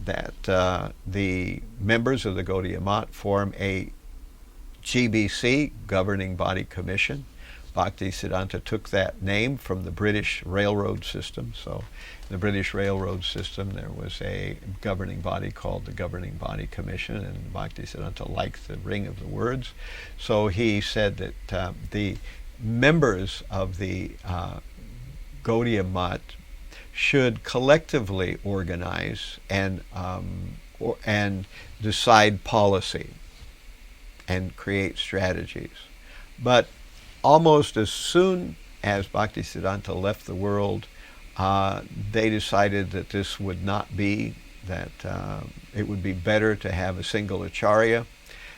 that the members of the Gaudiya Math form a GBC, Governing Body Commission. Bhaktisiddhanta took that name from the British railroad system. So in the British railroad system, there was a governing body called the Governing Body Commission, and Bhaktisiddhanta liked the ring of the words. So he said that the members of the Gaudiya Math should collectively organize and decide policy and create strategies. But almost as soon as Bhaktisiddhanta left the world, they decided that this would not be, that it would be better to have a single Acharya,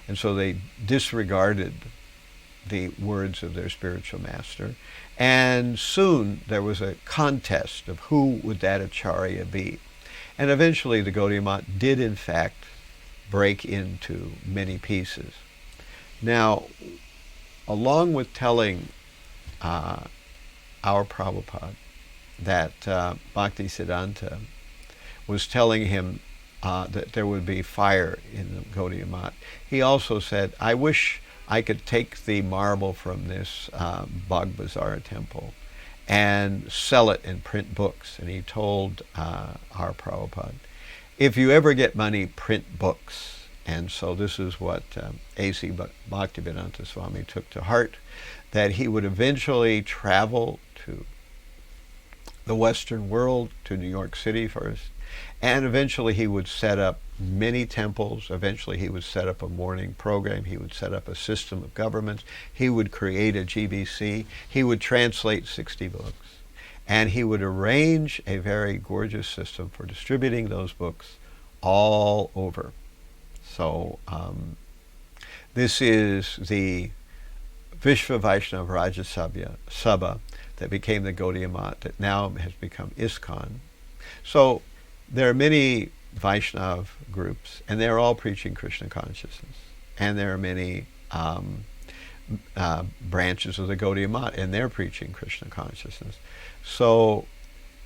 And so they disregarded the words of their spiritual master. And soon there was a contest of who would that Acharya be. And eventually the Gaudiya Math did in fact break into many pieces. Now, along with telling our Prabhupada that Bhaktisiddhanta was telling him that there would be fire in the Gaudiya Math, he also said, I wish I could take the marble from this Bhag Bazaar temple and sell it and print books. And he told our Prabhupada, if you ever get money, print books. And so this is what A.C. Bhaktivedanta Swami took to heart, that he would eventually travel to the Western world, to New York City first, and eventually he would set up many temples. Eventually he would set up a morning program. He would set up a system of governments. He would create a GBC. He would translate 60 books. And he would arrange a very gorgeous system for distributing those books all over. So this is the Vishva Vaiṣṇava Rajasabha that became the Gaudiya Math, that now has become ISKCON. So there are many Vaishnav groups, and they're all preaching Krishna consciousness. And there are many branches of the Gaudiya Math, and they're preaching Krishna consciousness. So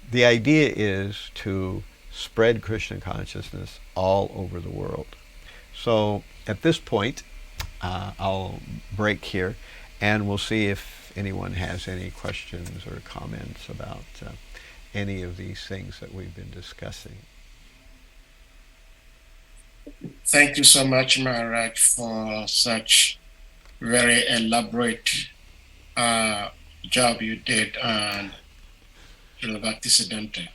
the idea is to spread Krishna consciousness all over the world. So at this point, I'll break here, and we'll see if anyone has any questions or comments about any of these things that we've been discussing. Thank you so much, Maharaj, for such very elaborate job you did on Śrī Bhaktisiddhanta.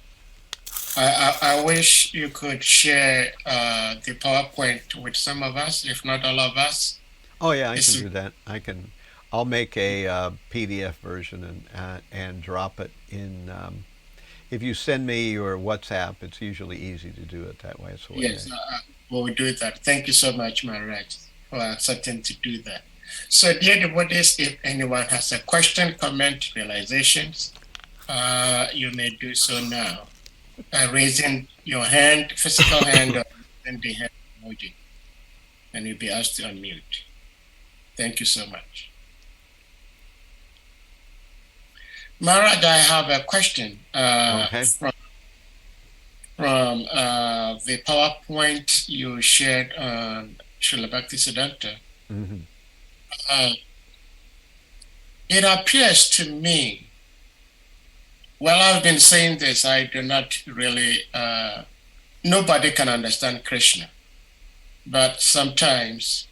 I wish you could share the PowerPoint with some of us, if not all of us. Oh yeah, I can do that. I'll make a PDF version and drop it in. If you send me your WhatsApp, it's usually easy to do it that way. So yes, we'll do that. Thank you so much, Maharaj, for accepting to do that. So, dear devotees, if anyone has a question, comment, realizations, you may do so now by raising your hand, physical hand, or the hand emoji, and you'll be asked to unmute. Thank you so much. Maharaj, I have a question from the PowerPoint you shared on Śrī Bhaktisiddhanta. Mm-hmm. It appears to me, well, I've been saying this, I do not really, nobody can understand Krishna, but sometimes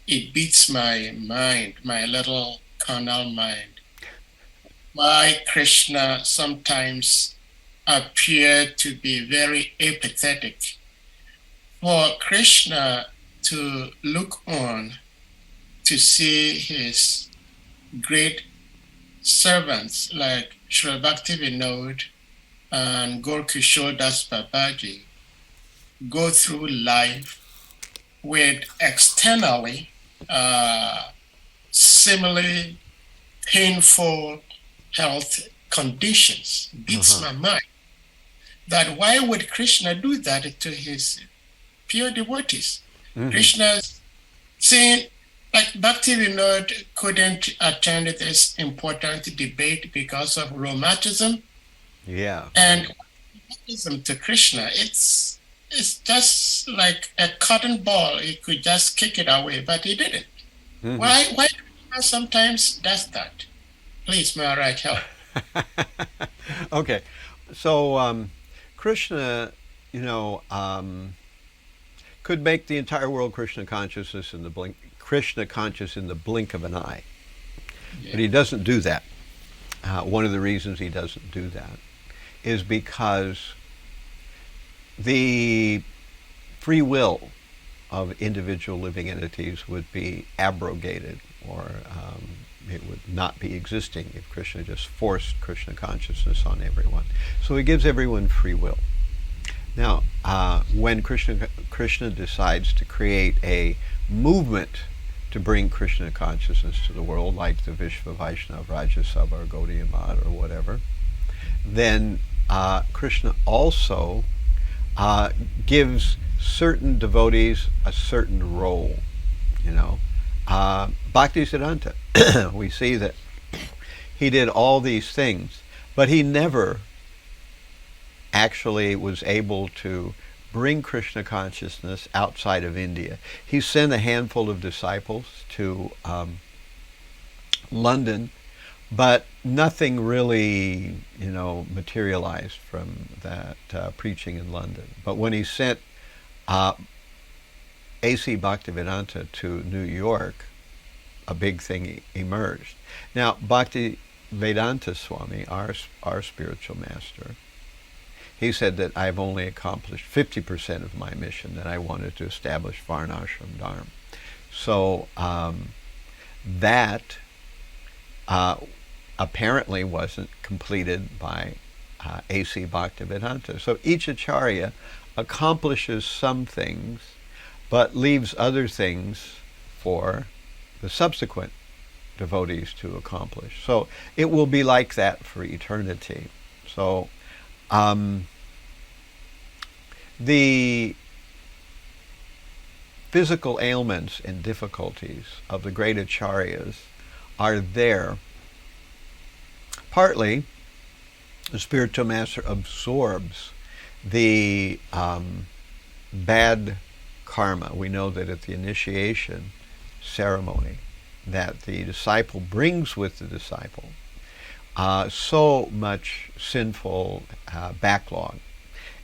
it beats my mind, my little carnal mind, why Krishna sometimes appear to be very apathetic. For Krishna to look on to see his great servants like Śrī Bhaktivedanta and Gaur-Kishore Das Babaji go through life with externally similarly painful health conditions beats my mind. That why would Krishna do that to his pure devotees? Mm-hmm. Krishna's saying, like Bhaktivedanta couldn't attend this important debate because of rheumatism. Yeah. And rheumatism to Krishna, it's just like a cotton ball. He could just kick it away, but he didn't. Mm-hmm. Why Krishna sometimes does that? Please, Maharaj, help. Okay. So Krishna, could make the entire world Krishna consciousness in the blink, Krishna conscious in the blink of an eye. Yeah. But he doesn't do that. One of the reasons he doesn't do that is because the free will of individual living entities would be abrogated, or it would not be existing if Krishna just forced Krishna consciousness on everyone. So he gives everyone free will. Now, when Krishna decides to create a movement to bring Krishna consciousness to the world, like the Vaiṣṇava Ācārya or Gaudiya Math or whatever, then Krishna also gives certain devotees a certain role. Bhaktisiddhanta, we see that he did all these things, but he never actually was able to bring Krishna consciousness outside of India. He sent a handful of disciples to London, but nothing really, materialized from that preaching in London. But when he sent A.C. Bhaktivedanta to New York, a big thing emerged. Now, Bhaktivedanta Swami, our spiritual master, he said that I've only accomplished 50% of my mission, that I wanted to establish Varnashram Dharma. So that apparently wasn't completed by A.C. Bhaktivedanta. So each Acharya accomplishes some things, but leaves other things for the subsequent devotees to accomplish. So it will be like that for eternity. So the physical ailments and difficulties of the great acharyas are there. Partly, the spiritual master absorbs the bad karma. We know that at the initiation ceremony that the disciple brings with the disciple so much sinful backlog.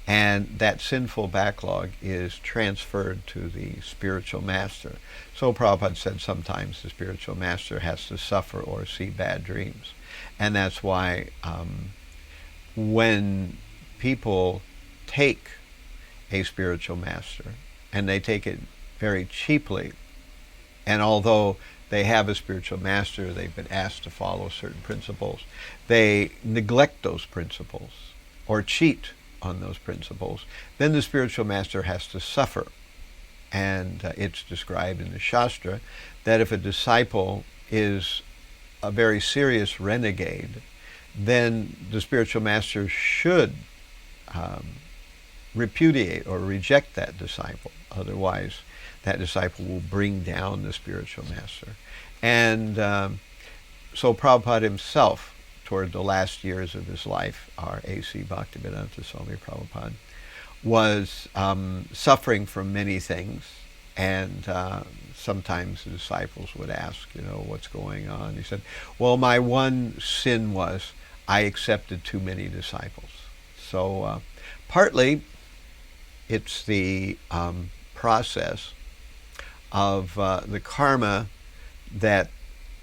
And that sinful backlog is transferred to the spiritual master. So Prabhupada said sometimes the spiritual master has to suffer or see bad dreams. And that's why when people take a spiritual master, and they take it very cheaply, and although they have a spiritual master, they've been asked to follow certain principles, they neglect those principles or cheat on those principles, then the spiritual master has to suffer. And it's described in the Shastra that if a disciple is a very serious renegade, then the spiritual master should repudiate or reject that disciple. Otherwise, that disciple will bring down the spiritual master. And so Prabhupada himself, toward the last years of his life, our A.C. Bhaktivedanta Swami Prabhupāda, was suffering from many things. And sometimes the disciples would ask, what's going on? He said, well, my one sin was I accepted too many disciples. So partly it's the process of the karma that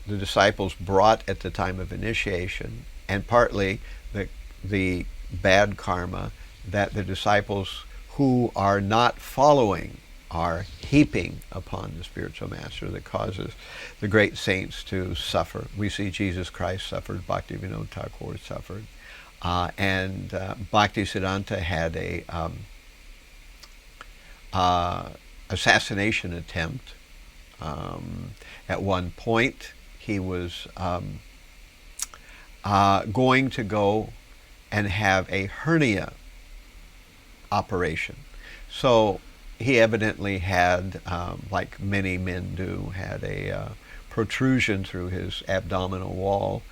the disciples brought at the time of initiation, and partly the bad karma that the disciples who are not following are heaping upon the spiritual master that causes the great saints to suffer. We see Jesus Christ suffered, Bhaktivedanta Thakur suffered, and Bhaktisiddhanta had a assassination attempt. At one point, he was going to go and have a hernia operation. So he evidently had, like many men do, had a protrusion through his abdominal wall,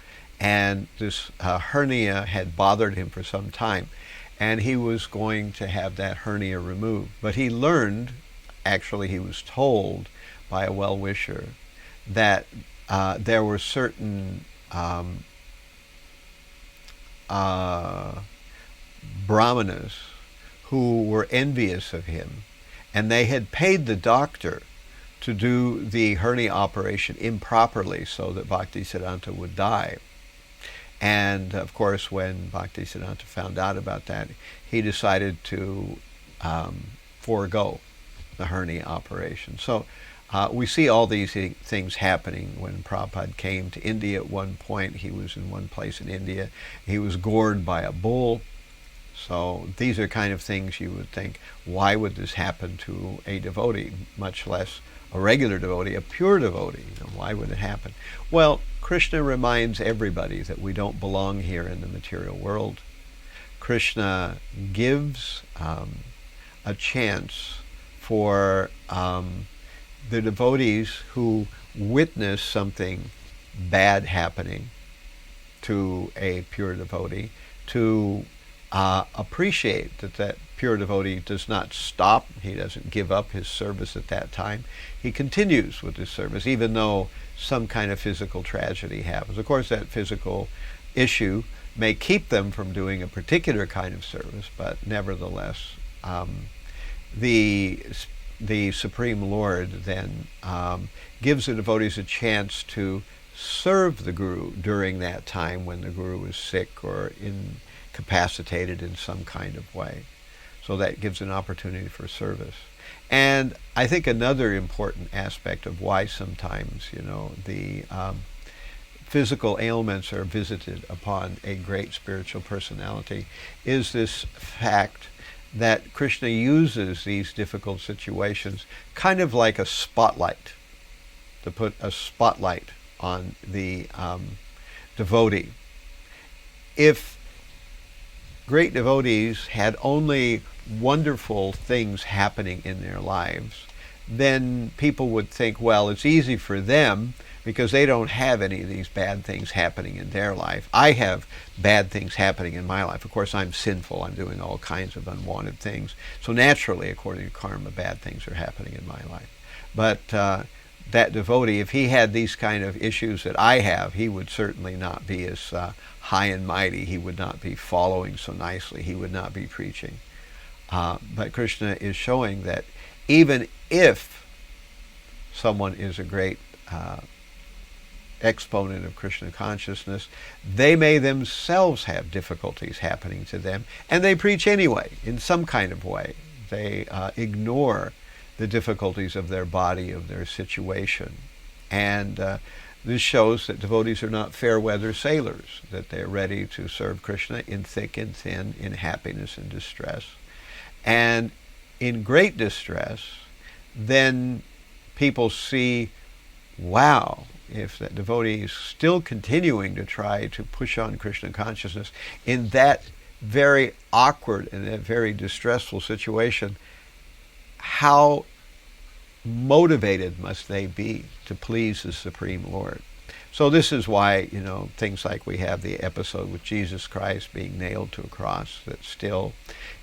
and this hernia had bothered him for some time, and he was going to have that hernia removed. But he learned, actually he was told by a well-wisher, that there were certain brahmanas who were envious of him, and they had paid the doctor to do the hernia operation improperly so that Bhaktisiddhanta would die. And of course, when Bhaktisiddhanta found out about that, he decided to forego the hernia operation. So we see all these things happening. When Prabhupada came to India at one point, he was in one place in India. He was gored by a bull, So these are kind of things you would think, why would this happen to a devotee, much less a regular devotee, a pure devotee? Why would it happen? Well, Krishna reminds everybody that we don't belong here in the material world. Krishna gives a chance for the devotees who witness something bad happening to a pure devotee to appreciate that pure devotee does not stop. He doesn't give up his service at that time. He continues with his service even though some kind of physical tragedy happens. Of course, that physical issue may keep them from doing a particular kind of service, but nevertheless, the Supreme Lord then gives the devotees a chance to serve the Guru during that time when the Guru is sick or incapacitated in some kind of way. So that gives an opportunity for service. And I think another important aspect of why sometimes, the physical ailments are visited upon a great spiritual personality is this fact that Krishna uses these difficult situations kind of like a spotlight, to put a spotlight on the devotee. If great devotees had only wonderful things happening in their lives, then people would think, well, it's easy for them because they don't have any of these bad things happening in their life. I have bad things happening in my life. Of course, I'm sinful. I'm doing all kinds of unwanted things. So naturally, according to karma, bad things are happening in my life. But that devotee, if he had these kind of issues that I have, he would certainly not be as high and mighty. He would not be following so nicely. He would not be preaching. But Krishna is showing that even if someone is a great exponent of Krishna consciousness, they may themselves have difficulties happening to them, and they preach anyway, in some kind of way. They ignore the difficulties of their body, of their situation. And this shows that devotees are not fair weather sailors, that they're ready to serve Krishna in thick and thin, in happiness and distress. And in great distress, then people see, wow, if that devotee is still continuing to try to push on Krishna consciousness in that very awkward and that very distressful situation, how motivated must they be to please the Supreme Lord? So this is why, things like we have the episode with Jesus Christ being nailed to a cross, that still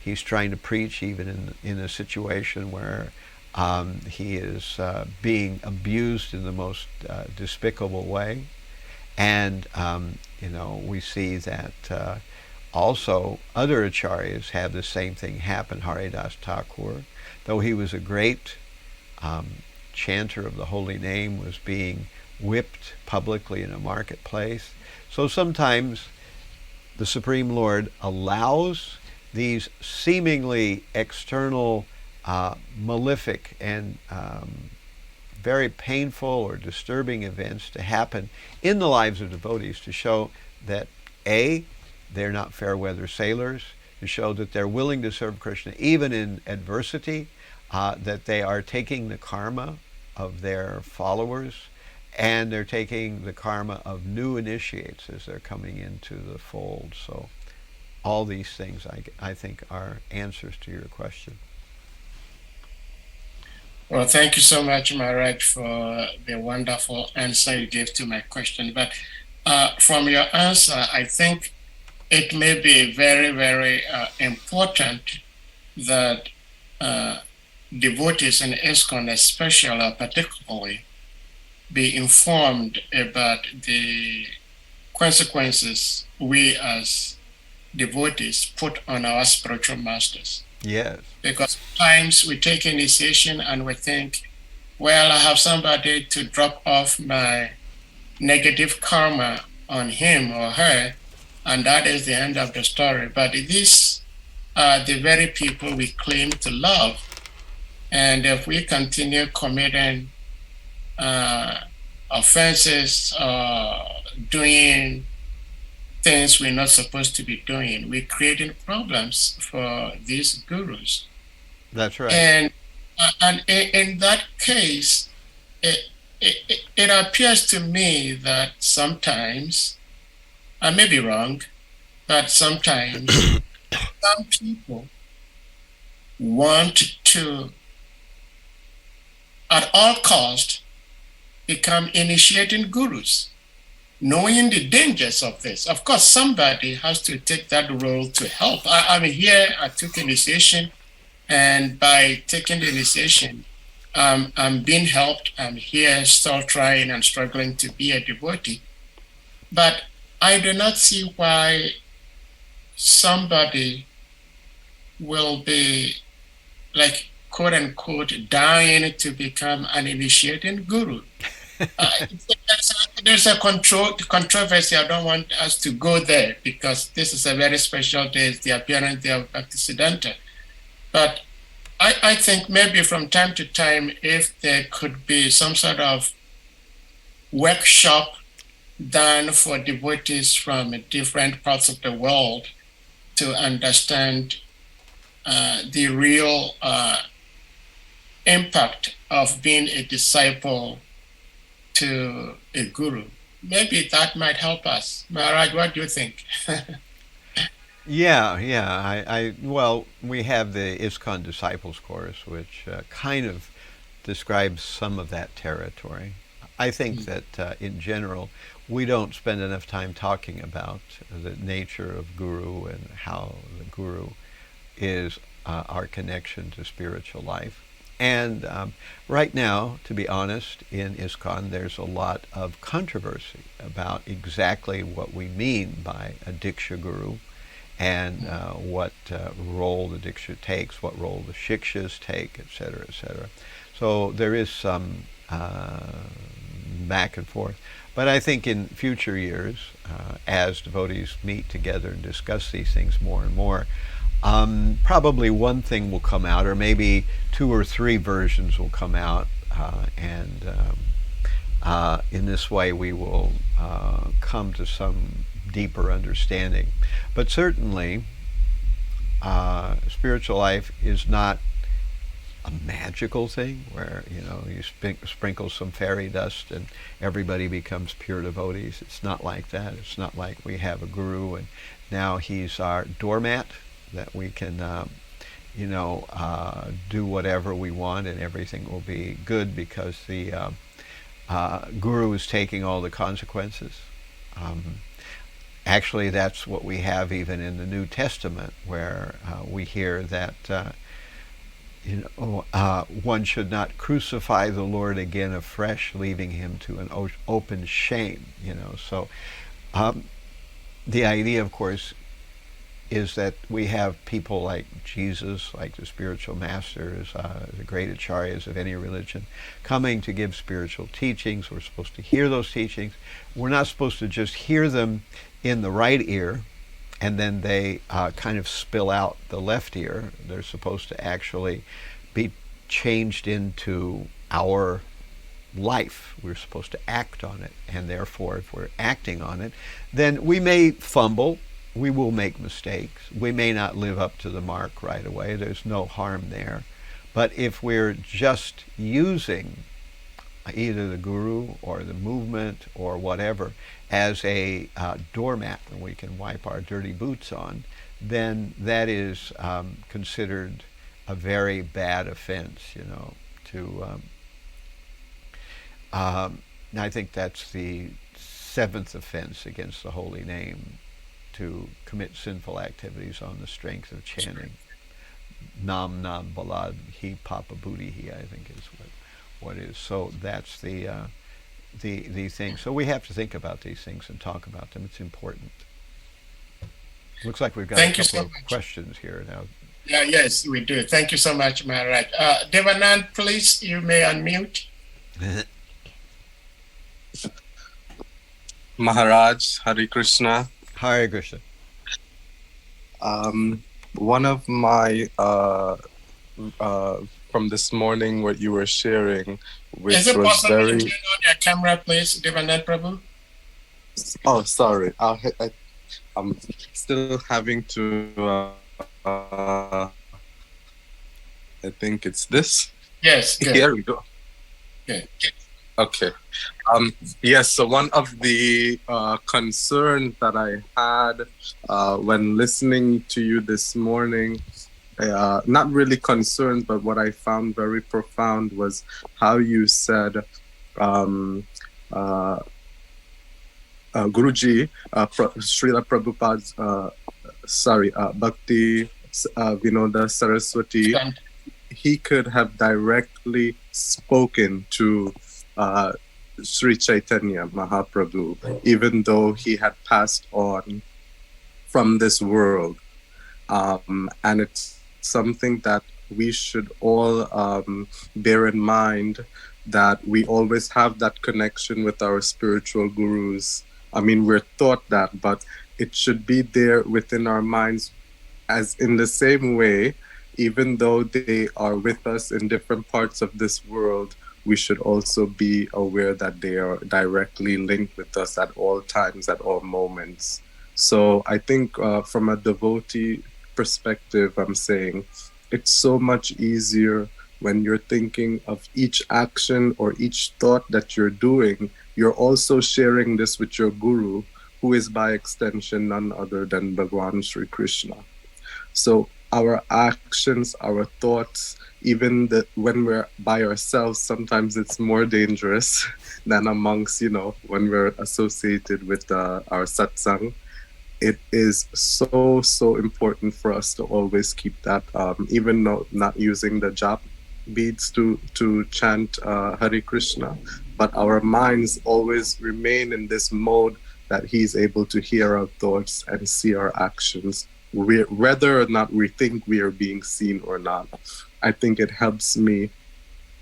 he's trying to preach even in a situation where he is being abused in the most despicable way. And, we see that also other acharyas have the same thing happen. Haridas Thakur, though he was a great chanter of the holy name, was being whipped publicly in a marketplace. So sometimes the Supreme Lord allows these seemingly external malefic and very painful or disturbing events to happen in the lives of devotees to show that A, they're not fair weather sailors, to show that they're willing to serve Krishna even in adversity, that they are taking the karma of their followers, and they're taking the karma of new initiates as they're coming into the fold. So all these things, I think, are answers to your question. Well, thank you so much, Maharaj, for the wonderful answer you gave to my question. But from your answer, I think it may be very, very important that devotees in ISKCON especially, particularly, be informed about the consequences we as devotees put on our spiritual masters. Yes. Because sometimes we take initiation and we think, well, I have somebody to drop off my negative karma on him or her, and that is the end of the story. But these are the very people we claim to love. And if we continue committing offenses, doing things we're not supposed to be doing. We're creating problems for these gurus. That's right. And in that case, it appears to me that sometimes, I may be wrong, but sometimes some people want to, at all cost, become initiating gurus, knowing the dangers of this. Of course, somebody has to take that role to help. I mean, here I took initiation, and by taking the initiation, I'm being helped. I'm here still trying and struggling to be a devotee. But I do not see why somebody will be, like, quote unquote, dying to become an initiating guru. There's a controversy. I don't want us to go there because this is a very special day. It's the appearance day of Bhaktisiddhanta. But I think maybe from time to time, if there could be some sort of workshop done for devotees from different parts of the world to understand the real impact of being a disciple to a guru. Maybe that might help us. Maharaj, what do you think? Yeah. Well, we have the ISKCON Disciples Course, which kind of describes some of that territory. I think that in general, we don't spend enough time talking about the nature of guru and how the guru is our connection to spiritual life. And right now, to be honest, in ISKCON, there's a lot of controversy about exactly what we mean by a Diksha guru and what role the Diksha takes, what role the Shikshas take, etc., etc. So there is some back and forth. But I think in future years, as devotees meet together and discuss these things more and more, probably one thing will come out, or maybe 2 or 3 versions will come out, and in this way we will come to some deeper understanding. But certainly, spiritual life is not a magical thing where, you sprinkle some fairy dust and everybody becomes pure devotees. It's not like that. It's not like we have a guru and now he's our doormat that we can, do whatever we want and everything will be good because the guru is taking all the consequences. Actually, that's what we have even in the New Testament, where we hear that one should not crucify the Lord again afresh, leaving him to an open shame. So the idea, of course, is that we have people like Jesus, like the spiritual masters, the great acharyas of any religion, coming to give spiritual teachings. We're supposed to hear those teachings. We're not supposed to just hear them in the right ear and then they kind of spill out the left ear. They're supposed to actually be changed into our life. We're supposed to act on it, and therefore if we're acting on it, then we may fumble, we will make mistakes, we may not live up to the mark right away. There's no harm there. But if we're just using either the guru or the movement or whatever as a doormat that we can wipe our dirty boots on, then that is considered a very bad offense, I think that's the 7th offense against the holy name, to commit sinful activities on the strength of chanting Nam Nam Balad Hi Papa Booty Hi, I think is what is. So that's the thing. So we have to think about these things and talk about them. It's important. Looks like we've got a couple of questions here now. Yeah, yes, we do. Thank you so much, Maharaj. Devanand, please, you may unmute. Maharaj, Hare Krishna. Hare Krishna. One of my from this morning, what you were sharing, which is it was possible very. to turn on your camera, please, Devanand Prabhu? Oh, sorry. I I'm still having to, I think it's this. Yes, good. Here we go. Good. Okay. Yes, so one of the concerns that I had when listening to you this morning, not really concerned, but what I found very profound was how you said, Guruji, Srila Prabhupada's, Bhaktivedanta Sarasvatī, he could have directly spoken to Sri Chaitanya Mahaprabhu, even though he had passed on from this world. And it's something that we should all bear in mind, that we always have that connection with our spiritual gurus. I mean, we're taught that, but it should be there within our minds, as in the same way, even though they are with us in different parts of this world, we should also be aware that they are directly linked with us at all times, at all moments. So I think from a devotee perspective, I'm saying it's so much easier when you're thinking of each action or each thought that you're doing, you're also sharing this with your guru, who is by extension none other than Bhagwan Sri Krishna. So our actions, our thoughts, even when we're by ourselves, sometimes it's more dangerous than amongst, when we're associated with our satsang. It is so important for us to always keep that, even though not using the jap beads to chant Hare Krishna, but our minds always remain in this mode that he's able to hear our thoughts and see our actions, whether or not we think we are being seen or not. I think it helps me.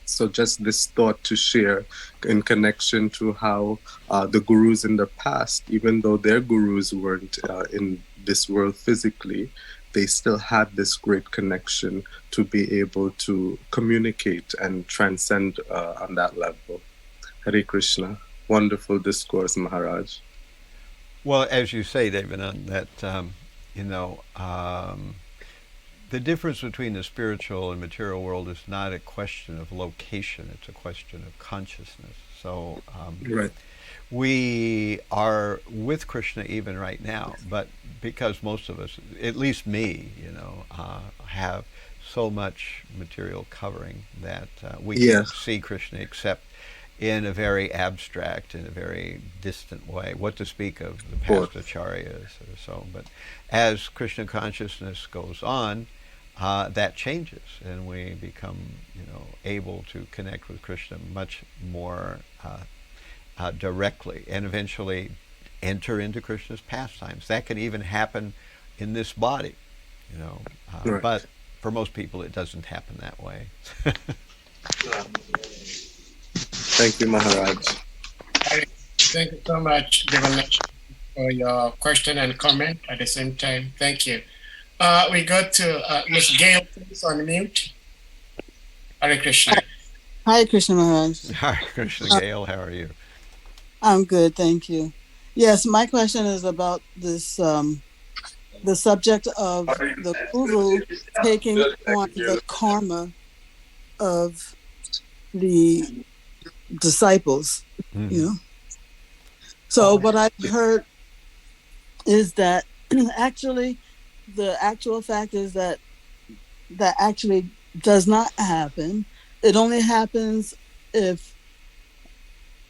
So just this thought to share in connection to how the gurus in the past, even though their gurus weren't in this world physically, they still had this great connection to be able to communicate and transcend on that level. Hare Krishna. Wonderful discourse, Maharaj. Well, as you say, David, that the difference between the spiritual and material world is not a question of location; it's a question of consciousness. So Right. we are with Krishna even right now, but because most of us, at least me, have so much material covering that we can't see Krishna except in a very abstract, in a very distant way. What to speak of the past acharyas or so. But as Krishna consciousness goes on, that changes, and we become, able to connect with Krishna much more directly, and eventually enter into Krishna's pastimes. That can even happen in this body, Right. But for most people, it doesn't happen that way. Thank you, Maharaj. Thank you so much, Devanesh, for your question and comment at the same time. Thank you. We go to Ms. Gail, please, on mute. Hare Krishna. Hi, Krishna Maharaj. Hi, Krishna Gail, how are you? I'm good, thank you. Yes, my question is about this, the subject of the guru taking on the karma of the disciples, So what I've heard is that actually, the actual fact is that actually does not happen. It only happens if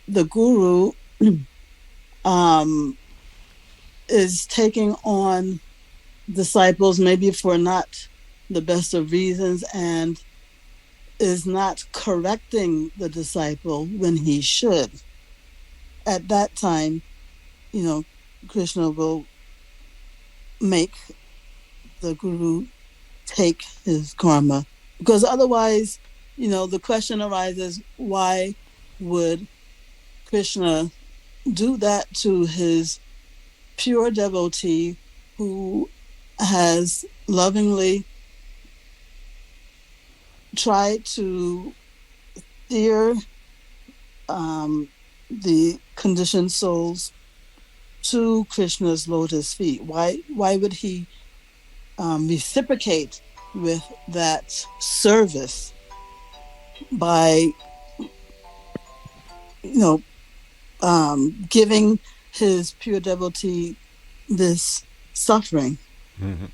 the guru is taking on disciples, maybe for not the best of reasons, and is not correcting the disciple when he should. At that time, Krishna will make the guru take his karma, because otherwise, the question arises, why would Krishna do that to his pure devotee who has lovingly tried to steer the conditioned souls to Krishna's lotus feet? Why would he reciprocate with that service by, giving his pure devotee this suffering? Mm-hmm.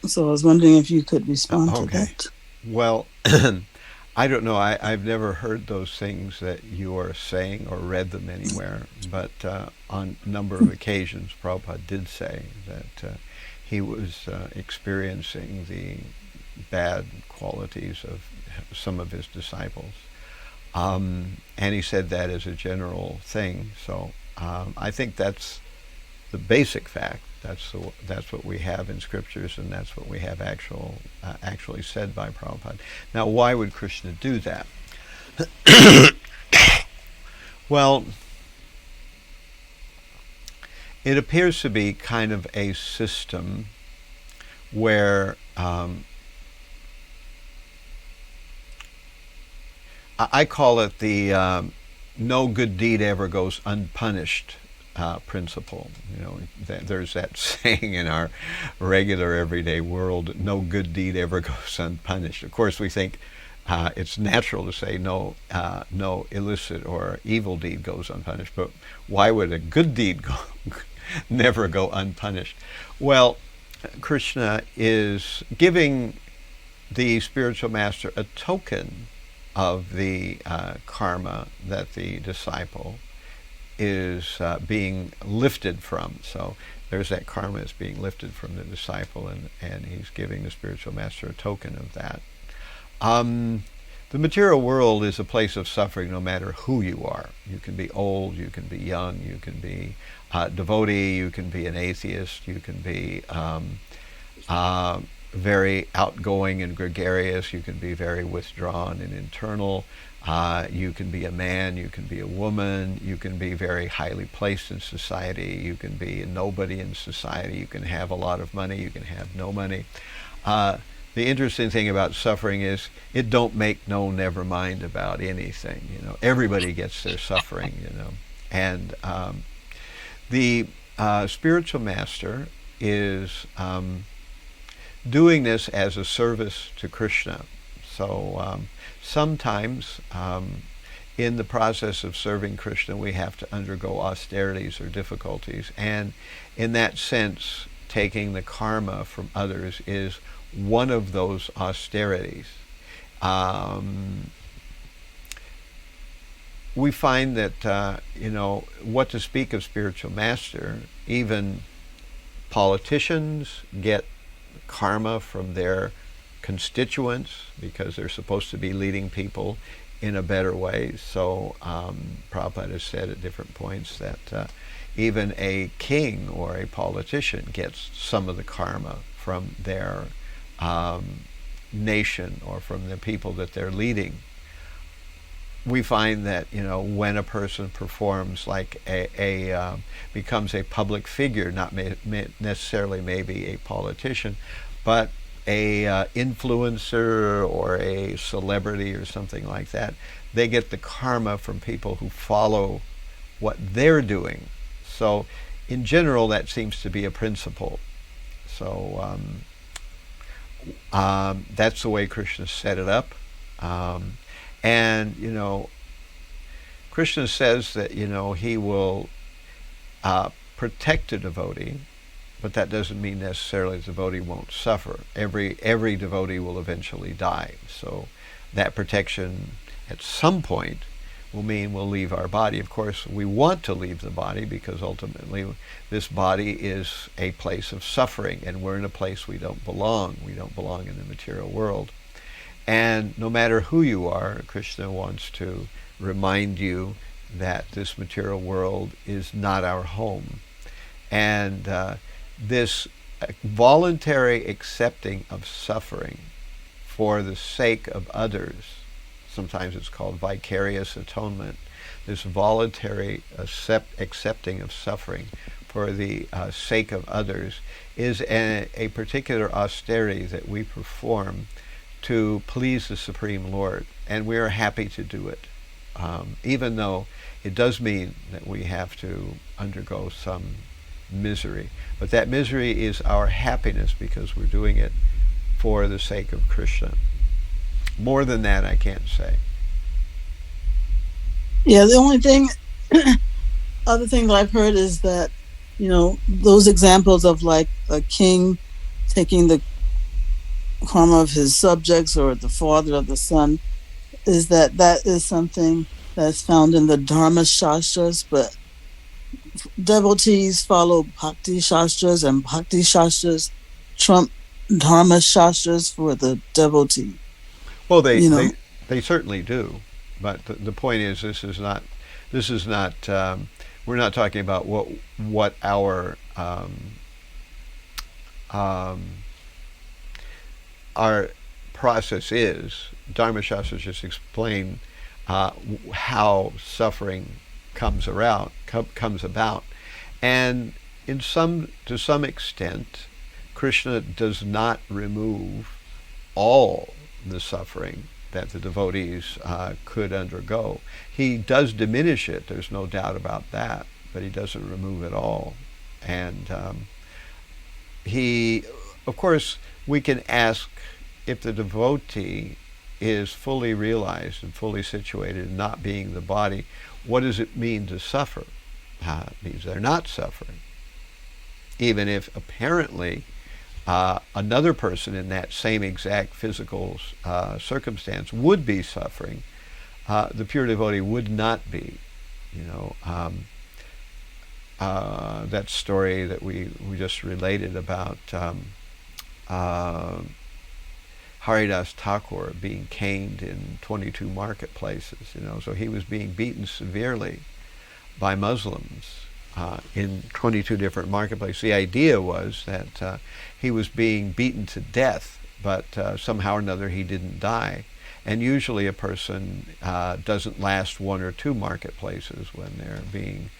So I was wondering if you could respond to that. Well, I don't know. I've never heard those things that you are saying or read them anywhere, but on a number of occasions, Prabhupada did say that he was experiencing the bad qualities of some of his disciples. And he said that as a general thing. So I think that's the basic fact. That's what we have in scriptures, and that's what we have actually said by Prabhupada. Now, why would Krishna do that? Well, it appears to be kind of a system where I call it the no good deed ever goes unpunished principle. There's that saying in our regular everyday world, no good deed ever goes unpunished. Of course, we think it's natural to say no illicit or evil deed goes unpunished, but why would a good deed never go unpunished? Well, Krishna is giving the spiritual master a token of the karma that the disciple is being lifted from. So there's that karma is being lifted from the disciple, and he's giving the spiritual master a token of that. The material world is a place of suffering no matter who you are. You can be old, you can be young, you can be devotee, you can be an atheist, you can be very outgoing and gregarious, you can be very withdrawn and internal. You can be a man, you can be a woman, you can be very highly placed in society, you can be a nobody in society, you can have a lot of money, you can have no money. The interesting thing about suffering is it don't make no never mind about anything. Everybody gets their suffering. And the spiritual master is doing this as a service to Krishna. So sometimes in the process of serving Krishna, we have to undergo austerities or difficulties. And in that sense, taking the karma from others is one of those austerities. We find that, what to speak of spiritual master, even politicians get karma from their constituents because they're supposed to be leading people in a better way. So Prabhupada has said at different points that even a king or a politician gets some of the karma from their nation or from the people that they're leading. We find that when a person performs like becomes a public figure, not necessarily maybe a politician, but a influencer or a celebrity or something like that, they get the karma from people who follow what they're doing. So in general, that seems to be a principle. So that's the way Krishna set it up. And Krishna says that he will protect a devotee, but that doesn't mean necessarily the devotee won't suffer. Every devotee will eventually die. So that protection at some point will mean we'll leave our body. Of course, we want to leave the body because ultimately this body is a place of suffering, and we're in a place we don't belong. We don't belong in the material world. And no matter who you are, Krishna wants to remind you that this material world is not our home. And this voluntary accepting of suffering for the sake of others, sometimes it's called vicarious atonement, this voluntary accepting of suffering for the sake of others is a particular austerity that we perform to please the Supreme Lord, and we are happy to do it. even though it does mean that we have to undergo some misery. But that misery is our happiness because we're doing it for the sake of Krishna. More than that, I can't say. Yeah, the only thing, other thing that I've heard is that, those examples of like a king taking the karma of his subjects or the father of the son, is that is something that's found in the Dharma Shastras, but devotees follow Bhakti Shastras, and Bhakti Shastras trump Dharma Shastras for the devotee. Well, they certainly do, but the point is, this is not. We're not talking about what our process is. Dharma Shastras just explain how suffering comes about, and to some extent, Krishna does not remove all the suffering that the devotees could undergo. He does diminish it, there's no doubt about that, but he doesn't remove it all. And of course, we can ask, if the devotee is fully realized and fully situated, not being the body, what does it mean to suffer? It means they're not suffering. Even if apparently another person in that same exact physical circumstance would be suffering, the pure devotee would not be. That story that we just related about Haridas Thakur being caned in 22 marketplaces. So he was being beaten severely by Muslims in 22 different marketplaces. The idea was that he was being beaten to death, but somehow or another he didn't die. And usually a person doesn't last one or two marketplaces when they're being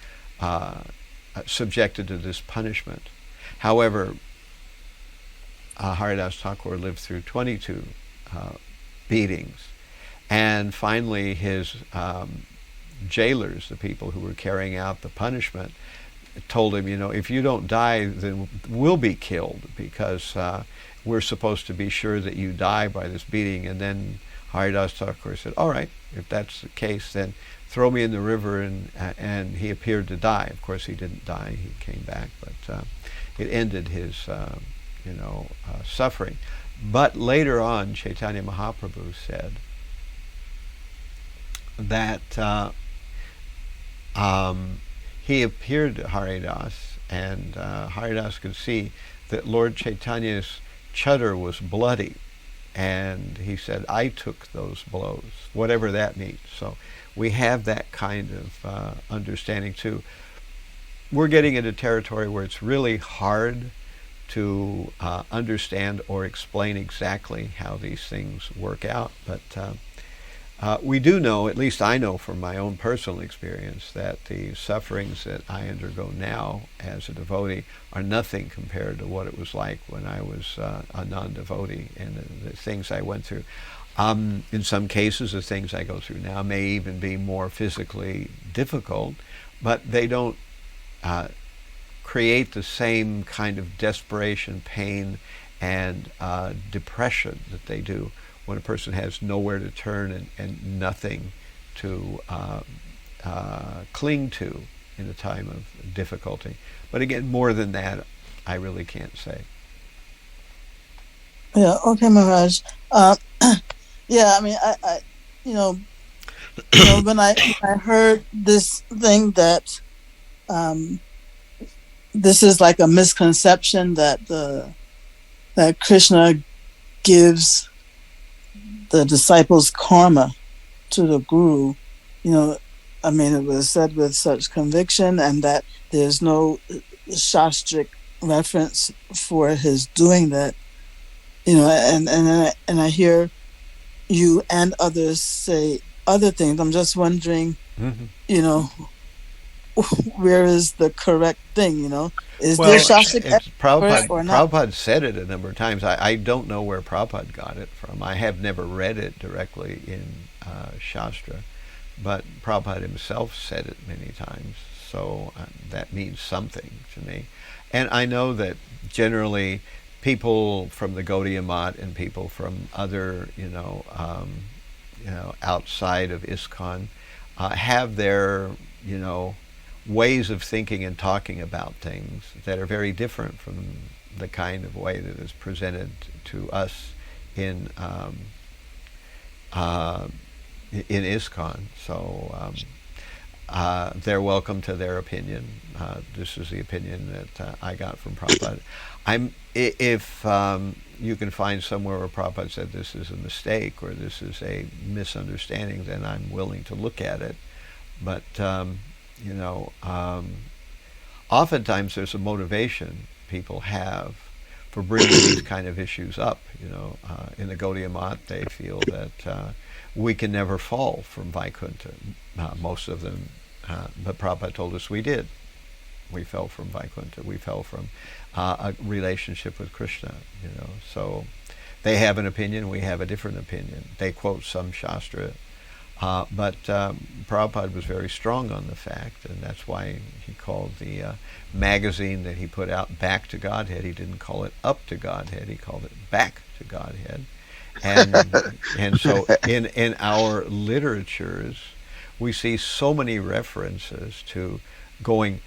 subjected to this punishment. However, Haridas Thakur lived through 22 beatings, and finally his jailers, the people who were carrying out the punishment, told him, if you don't die, then we'll be killed, because we're supposed to be sure that you die by this beating. And then Haridas Thakur said, all right, if that's the case, then throw me in the river, and he appeared to die. Of course, he didn't die, he came back, but it ended his suffering. But later on, Chaitanya Mahaprabhu said that he appeared to Haridas, and Haridas could see that Lord Chaitanya's chadar was bloody, and he said, I took those blows, whatever that means. So we have that kind of understanding too. We're getting into territory where it's really hard to understand or explain exactly how these things work out, but we do know, at least I know from my own personal experience, that the sufferings that I undergo now as a devotee are nothing compared to what it was like when I was a non-devotee, and the things I went through. In some cases, the things I go through now may even be more physically difficult, but they don't create the same kind of desperation, pain, and depression that they do when a person has nowhere to turn and nothing to cling to in a time of difficulty. But again, more than that, I really can't say. Yeah, okay, Maharaj. Yeah, I mean, I when I heard this thing that this is like a misconception that Krishna gives the disciples karma to the guru, I mean, it was said with such conviction, and that there's no shastric reference for his doing that, and I hear you and others say other things. I'm just wondering, where is the correct thing, Is there shastric Prabhupada, or not? Prabhupada said it a number of times. I don't know where Prabhupada got it from. I have never read it directly in Shastra. but Prabhupada himself said it many times, so that means something to me. And I know that generally people from the Gaudiya Math and people from other, outside of ISKCON have their, ways of thinking and talking about things that are very different from the kind of way that is presented to us in ISKCON. So they're welcome to their opinion. This is the opinion that I got from Prabhupada. If you can find somewhere where Prabhupada said this is a mistake or this is a misunderstanding, then I'm willing to look at it. But oftentimes there's a motivation people have for bringing these kind of issues up. In the Gaudiya Math, they feel that we can never fall from Vaikuntha. Most of them, but Prabhupada told us we did. We fell from Vaikuntha. We fell from a relationship with Krishna. So they have an opinion. We have a different opinion. They quote some shastra. But Prabhupada was very strong on the fact, and that's why he called the magazine that he put out Back to Godhead. He didn't call it Up to Godhead. He called it Back to Godhead. And so in our literatures, we see so many references to going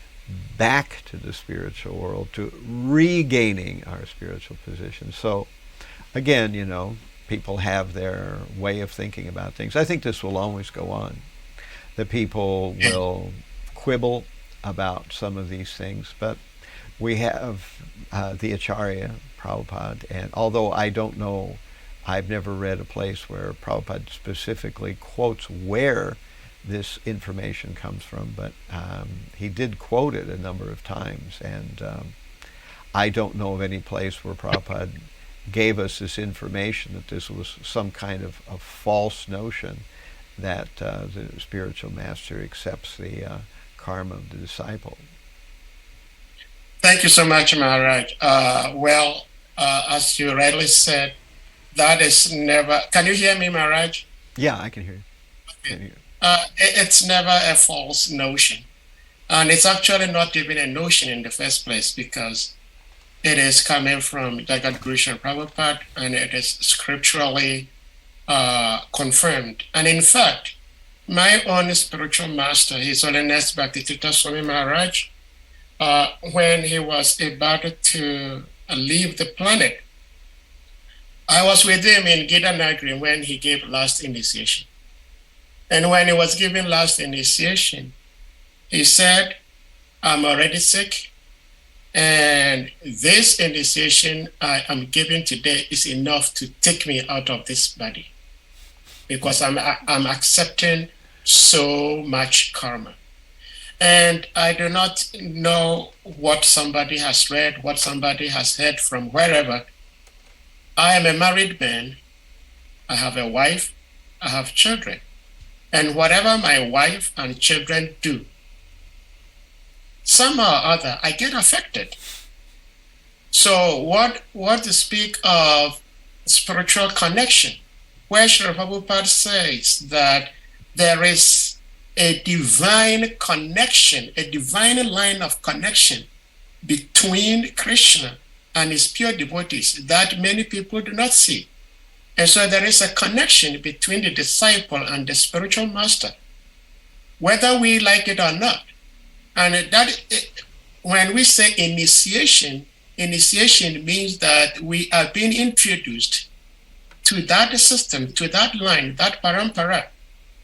back to the spiritual world, to regaining our spiritual position. So again, people have their way of thinking about things. I think this will always go on. The people will quibble about some of these things, but we have the Acharya, Prabhupada, and although I don't know, I've never read a place where Prabhupada specifically quotes where this information comes from, but he did quote it a number of times, and I don't know of any place where Prabhupada gave us this information that this was some kind of a false notion that the spiritual master accepts the karma of the disciple. Thank you so much, Maharaj. As you rightly said, that is never... Can you hear me, Maharaj? Yeah, I can hear you. Okay. It's never a false notion. And it's actually not even a notion in the first place, because it is coming from Jagat Guru Srila Prabhupada, and it is scripturally confirmed. And in fact, my own spiritual master, His Holiness Bhaktisiddhanta Swami Maharaj, when he was about to leave the planet, I was with him in Gitanagari when he gave last initiation. And when he was giving last initiation, he said, I'm already sick, and this initiation I am giving today is enough to take me out of this body, because I'm accepting so much karma. And I do not know what somebody has read, what somebody has heard from wherever. I am a married man. I have a wife. I have children. And whatever my wife and children do, somehow or other, I get affected. So what to speak of spiritual connection, where Śrī Prabhupada says that there is a divine connection, a divine line of connection between Krishna and his pure devotees that many people do not see. And so there is a connection between the disciple and the spiritual master, whether we like it or not. And when we say initiation means that we are being introduced to that system, to that line, that parampara.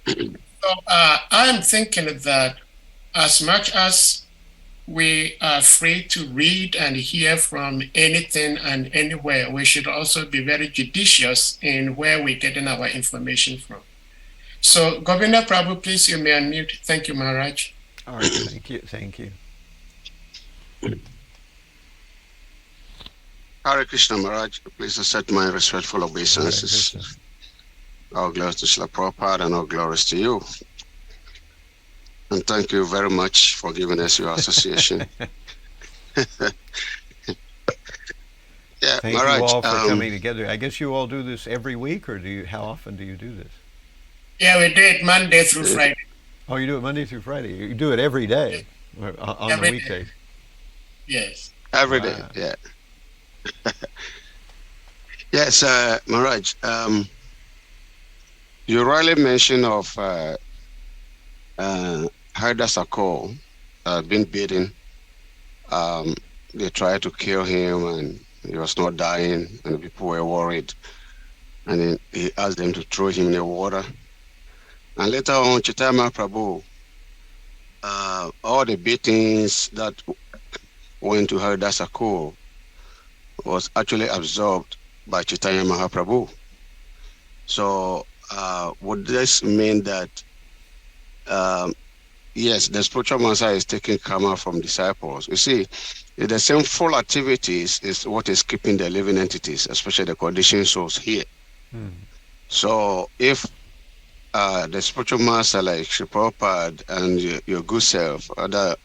So I'm thinking that as much as we are free to read and hear from anything and anywhere, we should also be very judicious in where we're getting our information from. So, Govinda Prabhu, please, you may unmute. Thank you, Maharaj. All right, thank you. Thank you. Hare Krishna, Maharaj. Please accept my respectful obeisances. All glories to Śrīla Prabhupada and all glories to you. And thank you very much for giving us your association. Yeah, Thank Maharaj, you all for coming together. I guess you all do this every week, or how often do you do this? Yeah, we do it Monday through Friday. Oh, you do it Monday through Friday. You do it every day on the Every day. weekdays. Yes. Every day, Wow. yeah. Yes, Maharaj. You rightly mentioned of Hardasako being beaten. They tried to kill him, and he was not dying, and people were worried. And then he asked them to throw him in the water. And later on, Chaitanya Prabhu, all the beatings that went to Haridasako was actually absorbed by Chaitanya Mahaprabhu. So would this mean that, yes, the spiritual master is taking karma from disciples? You see, the sinful activities is what is keeping the living entities, especially the conditioned souls here. So if the spiritual master like Śrī Prabhupāda and your good self, other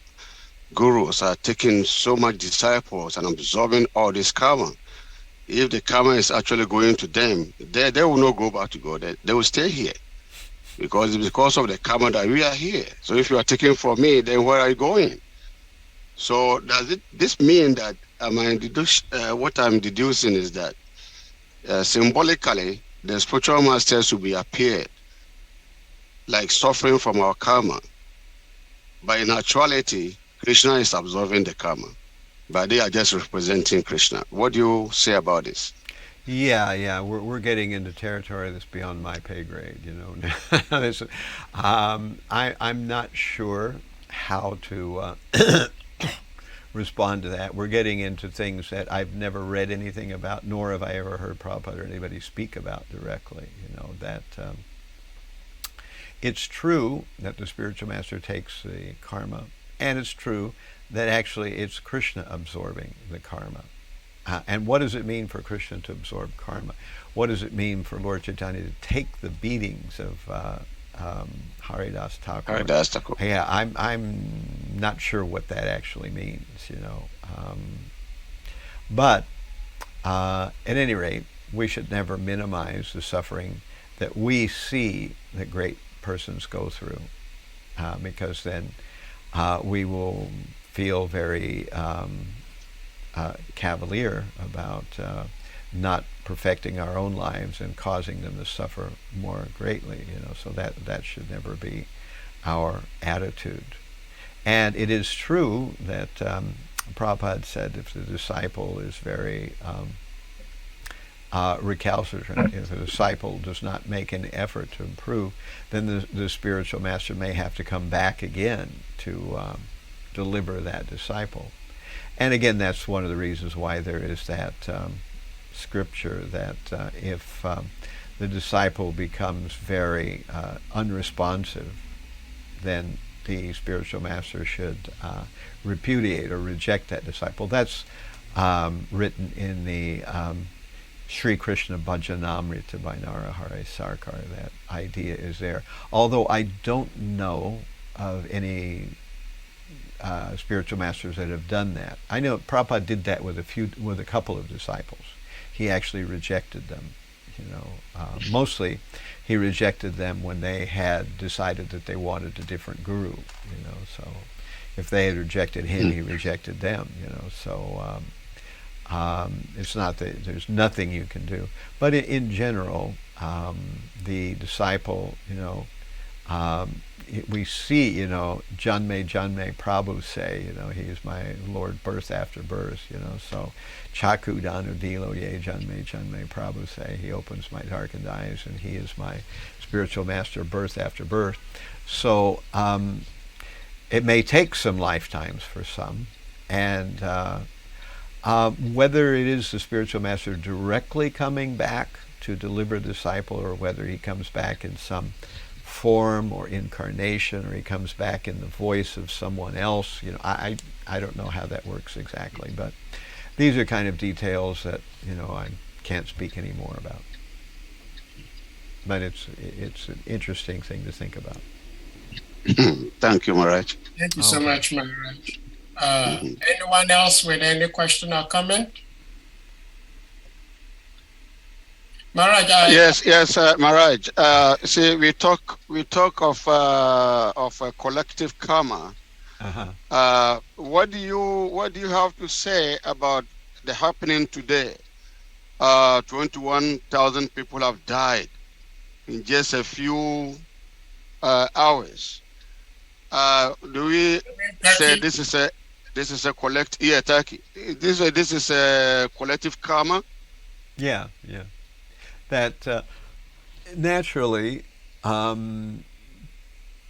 gurus are taking so much disciples and absorbing all this karma, if the karma is actually going to them, they will not go back to God. They will stay here. Because it's because of the karma that we are here. So if you are taking from me, then where are you going? So does this mean that what I'm deducing is that symbolically, the spiritual masters will be appeared like suffering from our karma. But in actuality, Krishna is absorbing the karma. But they are just representing Krishna. What do you say about this? Yeah, we're getting into territory that's beyond my pay grade, you know. I'm not sure how to respond to that. We're getting into things that I've never read anything about, nor have I ever heard Prabhupada or anybody speak about directly. You know, that it's true that the spiritual master takes the karma, and it's true that actually it's Krishna absorbing the karma. And what does it mean for Krishna to absorb karma? What does it mean for Lord Chaitanya to take the beatings of Haridas Thakur? Haridas Thakur. Yeah, I'm not sure what that actually means, you know. But at any rate, we should never minimize the suffering that we see that great persons go through, because then we will feel very cavalier about not perfecting our own lives and causing them to suffer more greatly, you know. So that should never be our attitude. And it is true that Prabhupada said if the disciple is very recalcitrant, if the disciple does not make an effort to improve, then the spiritual master may have to come back again to deliver that disciple. And again, that's one of the reasons why there is that scripture that if the disciple becomes very unresponsive, then the spiritual master should repudiate or reject that disciple. That's written in the Sri Krishna Bhajanamrita by Narahari Sarkar. That idea is there. Although I don't know of any spiritual masters that have done that. I know Prabhupada did that with a couple of disciples. He actually rejected them. You know, mostly he rejected them when they had decided that they wanted a different guru. You know, so if they had rejected him, he rejected them. You know, so it's not that there's nothing you can do, but in general, the disciple, you know. We see, you know, Janme Prabhu say, you know, he is my Lord birth after birth, you know, so Chaku Danu Dilo Ye Janme Prabhu say, he opens my darkened eyes and he is my spiritual master birth after birth. So it may take some lifetimes for some, and whether it is the spiritual master directly coming back to deliver the disciple, or whether he comes back in some form or incarnation, or he comes back in the voice of someone else, you know, I don't know how that works exactly, but these are kind of details that, you know, I can't speak any more about. But it's an interesting thing to think about. Thank you, Maharaj. Thank you so much, Maharaj. Anyone else with any question or comment? Maharaj, Yes, Maharaj. See, we talk of a collective karma. What do you have to say about the happening today? 21,000 people have died in just a few hours. Do we say this is a collective? Yeah, Turkey. This is a collective karma. Yeah. That naturally,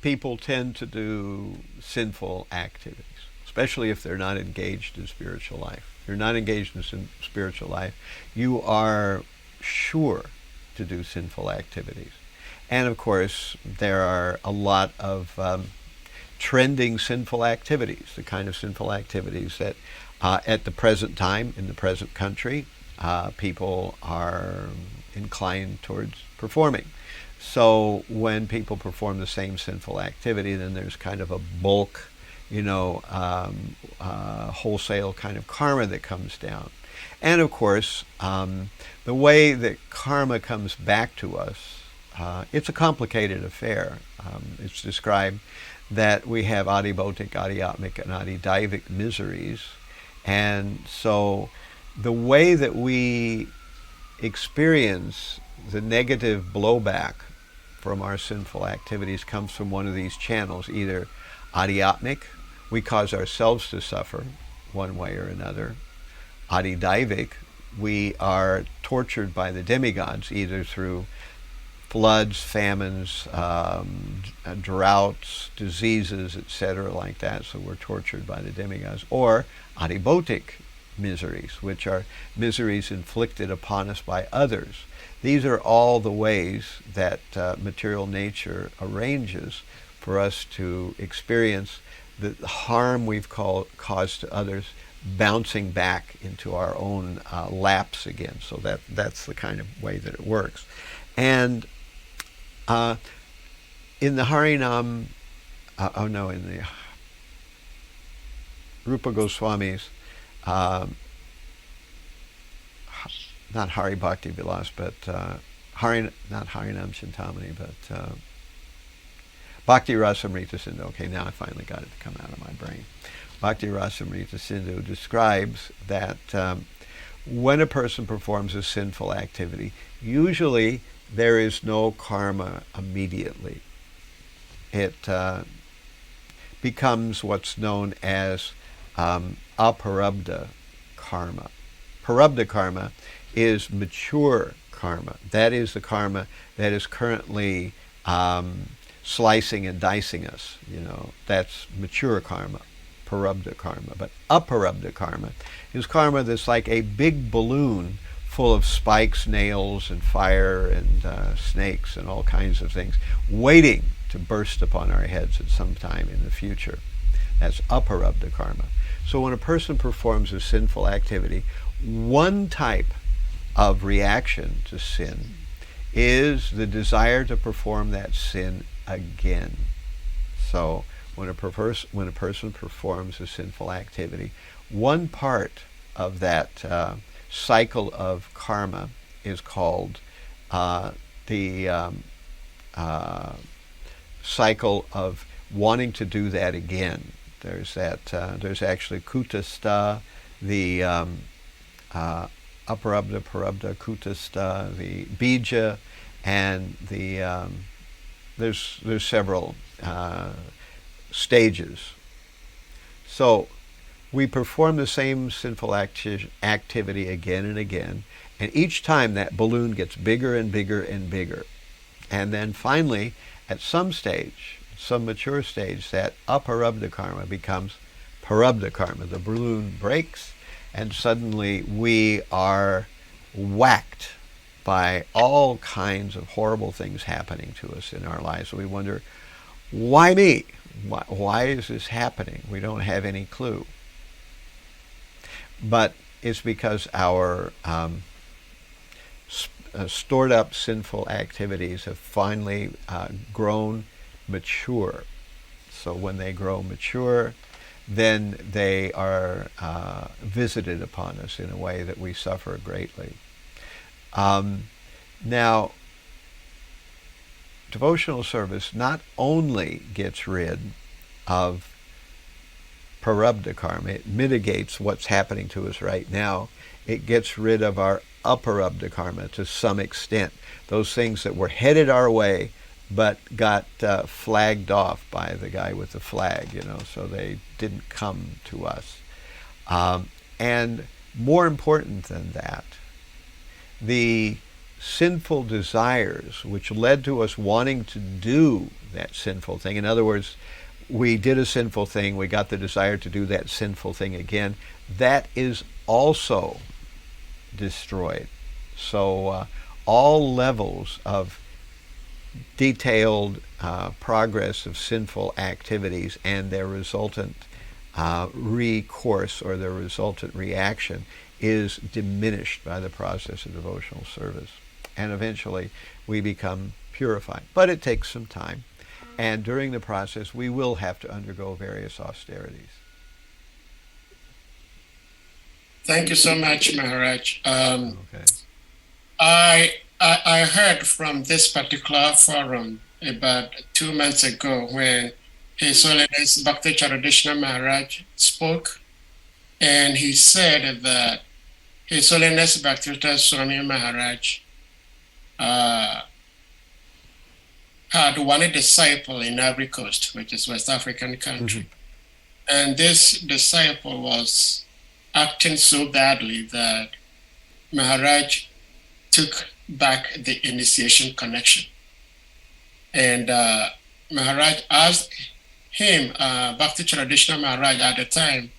people tend to do sinful activities, especially if they're not engaged in spiritual life. If you're not engaged in spiritual life, you are sure to do sinful activities. And of course, there are a lot of trending sinful activities, the kind of sinful activities that at the present time, in the present country, people are inclined towards performing. So when people perform the same sinful activity, then there's kind of a bulk, wholesale kind of karma that comes down. And of course, the way that karma comes back to us, it's a complicated affair. It's described that we have adibhotic, adiatmic, and adidaivic miseries. And so the way that we experience the negative blowback from our sinful activities comes from one of these channels, either adiatmic, we cause ourselves to suffer one way or another. Adidaivic, we are tortured by the demigods, either through floods, famines, droughts, diseases, etc., like that, so we're tortured by the demigods. Or adibhotic miseries, which are miseries inflicted upon us by others. These are all the ways that material nature arranges for us to experience the harm we've caused to others bouncing back into our own laps again. So that's the kind of way that it works. And in the Harinam, in the Rupa Goswami's, not Hari Bhakti Vilas, but not Harinam Chintamani, but Bhakti Rasamrita Sindhu. Okay, now I finally got it to come out of my brain. Bhakti Rasamrita Sindhu describes that when a person performs a sinful activity, usually there is no karma immediately. It becomes what's known as aparabdha karma. Parabdha karma is mature karma. That is the karma that is currently slicing and dicing us. That's mature karma, parabdha karma. But aparabdha karma is karma that's like a big balloon full of spikes, nails, and fire, and snakes, and all kinds of things, waiting to burst upon our heads at some time in the future. That's aparabdha karma. So when a person performs a sinful activity, one type of reaction to sin is the desire to perform that sin again. So when a person performs a sinful activity, one part of that cycle of karma is called the cycle of wanting to do that again. There's actually kutastha, the aparabdha, parabdha, kutastha, the bija, and the there's several stages. So we perform the same sinful activity again and again, and each time that balloon gets bigger and bigger and bigger. And then finally, at some stage, some mature stage, that aparabdha karma becomes parabdha karma. The balloon breaks, and suddenly we are whacked by all kinds of horrible things happening to us in our lives. So we wonder, why me? Why is this happening? We don't have any clue. But it's because our stored up sinful activities have finally grown mature. So when they grow mature, then they are visited upon us in a way that we suffer greatly. Now, devotional service not only gets rid of prarabdha karma, it mitigates what's happening to us right now. It gets rid of our aparabdha karma to some extent. Those things that were headed our way but got flagged off by the guy with the flag, so they didn't come to us. And more important than that, the sinful desires which led to us wanting to do that sinful thing. In other words, we did a sinful thing, we got the desire to do that sinful thing again. That is also destroyed. So all levels of detailed progress of sinful activities and their resultant recourse or their resultant reaction is diminished by the process of devotional service. And eventually we become purified. But it takes some time. And during the process, we will have to undergo various austerities. Thank you so much, Maharaj. Okay. I heard from this particular forum about 2 months ago when His Holiness Bhakti Charadishna Maharaj spoke, and he said that His Holiness Bhaktivedanta Swami Maharaj had one disciple in Ivory Coast, which is West African country. And this disciple was acting so badly that Maharaj took back the initiation connection. And Maharaj asked him, Bhakti Charadishna Maharaj at the time,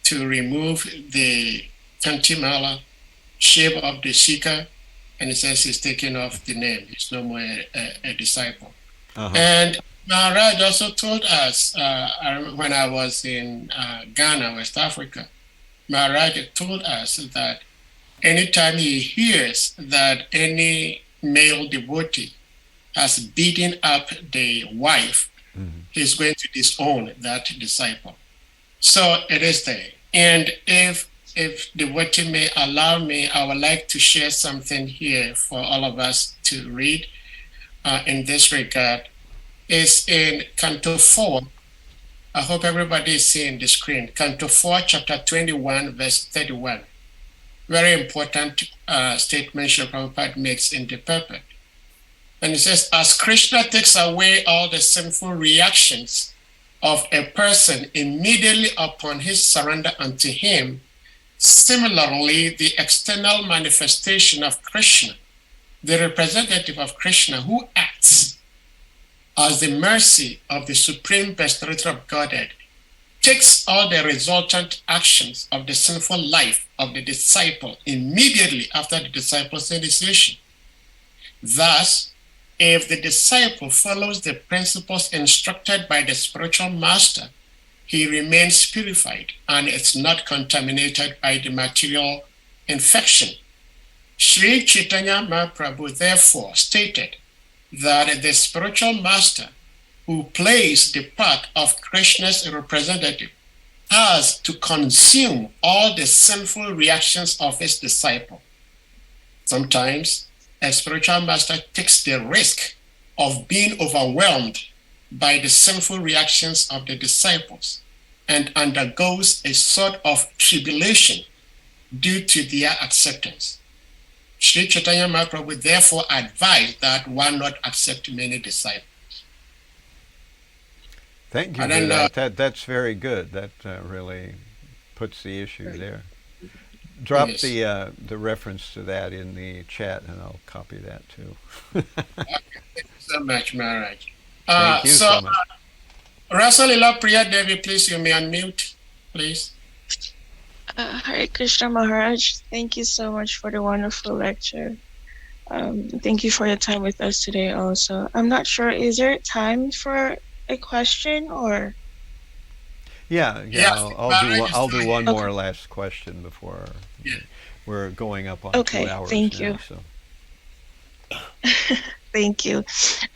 to remove the Kantimala, shave off the Shika, and he says he's taking off the name. He's no more a disciple. And Maharaj also told us, when I was in Ghana, West Africa, Maharaj told us that anytime he hears that any male devotee has beaten up the wife, he's going to disown that disciple. So it is there. And if devotee may allow me, I would like to share something here for all of us to read in this regard. It's in Canto 4. I hope everybody is seeing the screen. Canto 4, chapter 21, verse 31. Very important statement Śrī Prabhupada makes in the purport. And it says, as Krishna takes away all the sinful reactions of a person immediately upon his surrender unto him, similarly, the external manifestation of Krishna, the representative of Krishna who acts as the mercy of the Supreme Personality of Godhead, takes all the resultant actions of the sinful life of the disciple immediately after the disciple's initiation. Thus, if the disciple follows the principles instructed by the spiritual master, he remains purified and is not contaminated by the material infection. Sri Chaitanya Mahaprabhu therefore stated that the spiritual master who plays the part of Krishna's representative has to consume all the sinful reactions of his disciple. Sometimes a spiritual master takes the risk of being overwhelmed by the sinful reactions of the disciples and undergoes a sort of tribulation due to their acceptance. Sri Chaitanya Mahaprabhu therefore advised that one not accept many disciples. Thank you for that. That's very good. That really puts the issue there. Drop the reference to that in the chat, and I'll copy that too. Okay, thank you so much, Maharaj. Thank you so much. Rasalila Priya Devi, please, you may unmute, please. Hare Krishna Maharaj, thank you so much for the wonderful lecture. Thank you for your time with us today also. I'm not sure, is there time for a question or? Yeah. I'll do one more last question before we're going up on 2 hours. Thank now, you. So. Thank you.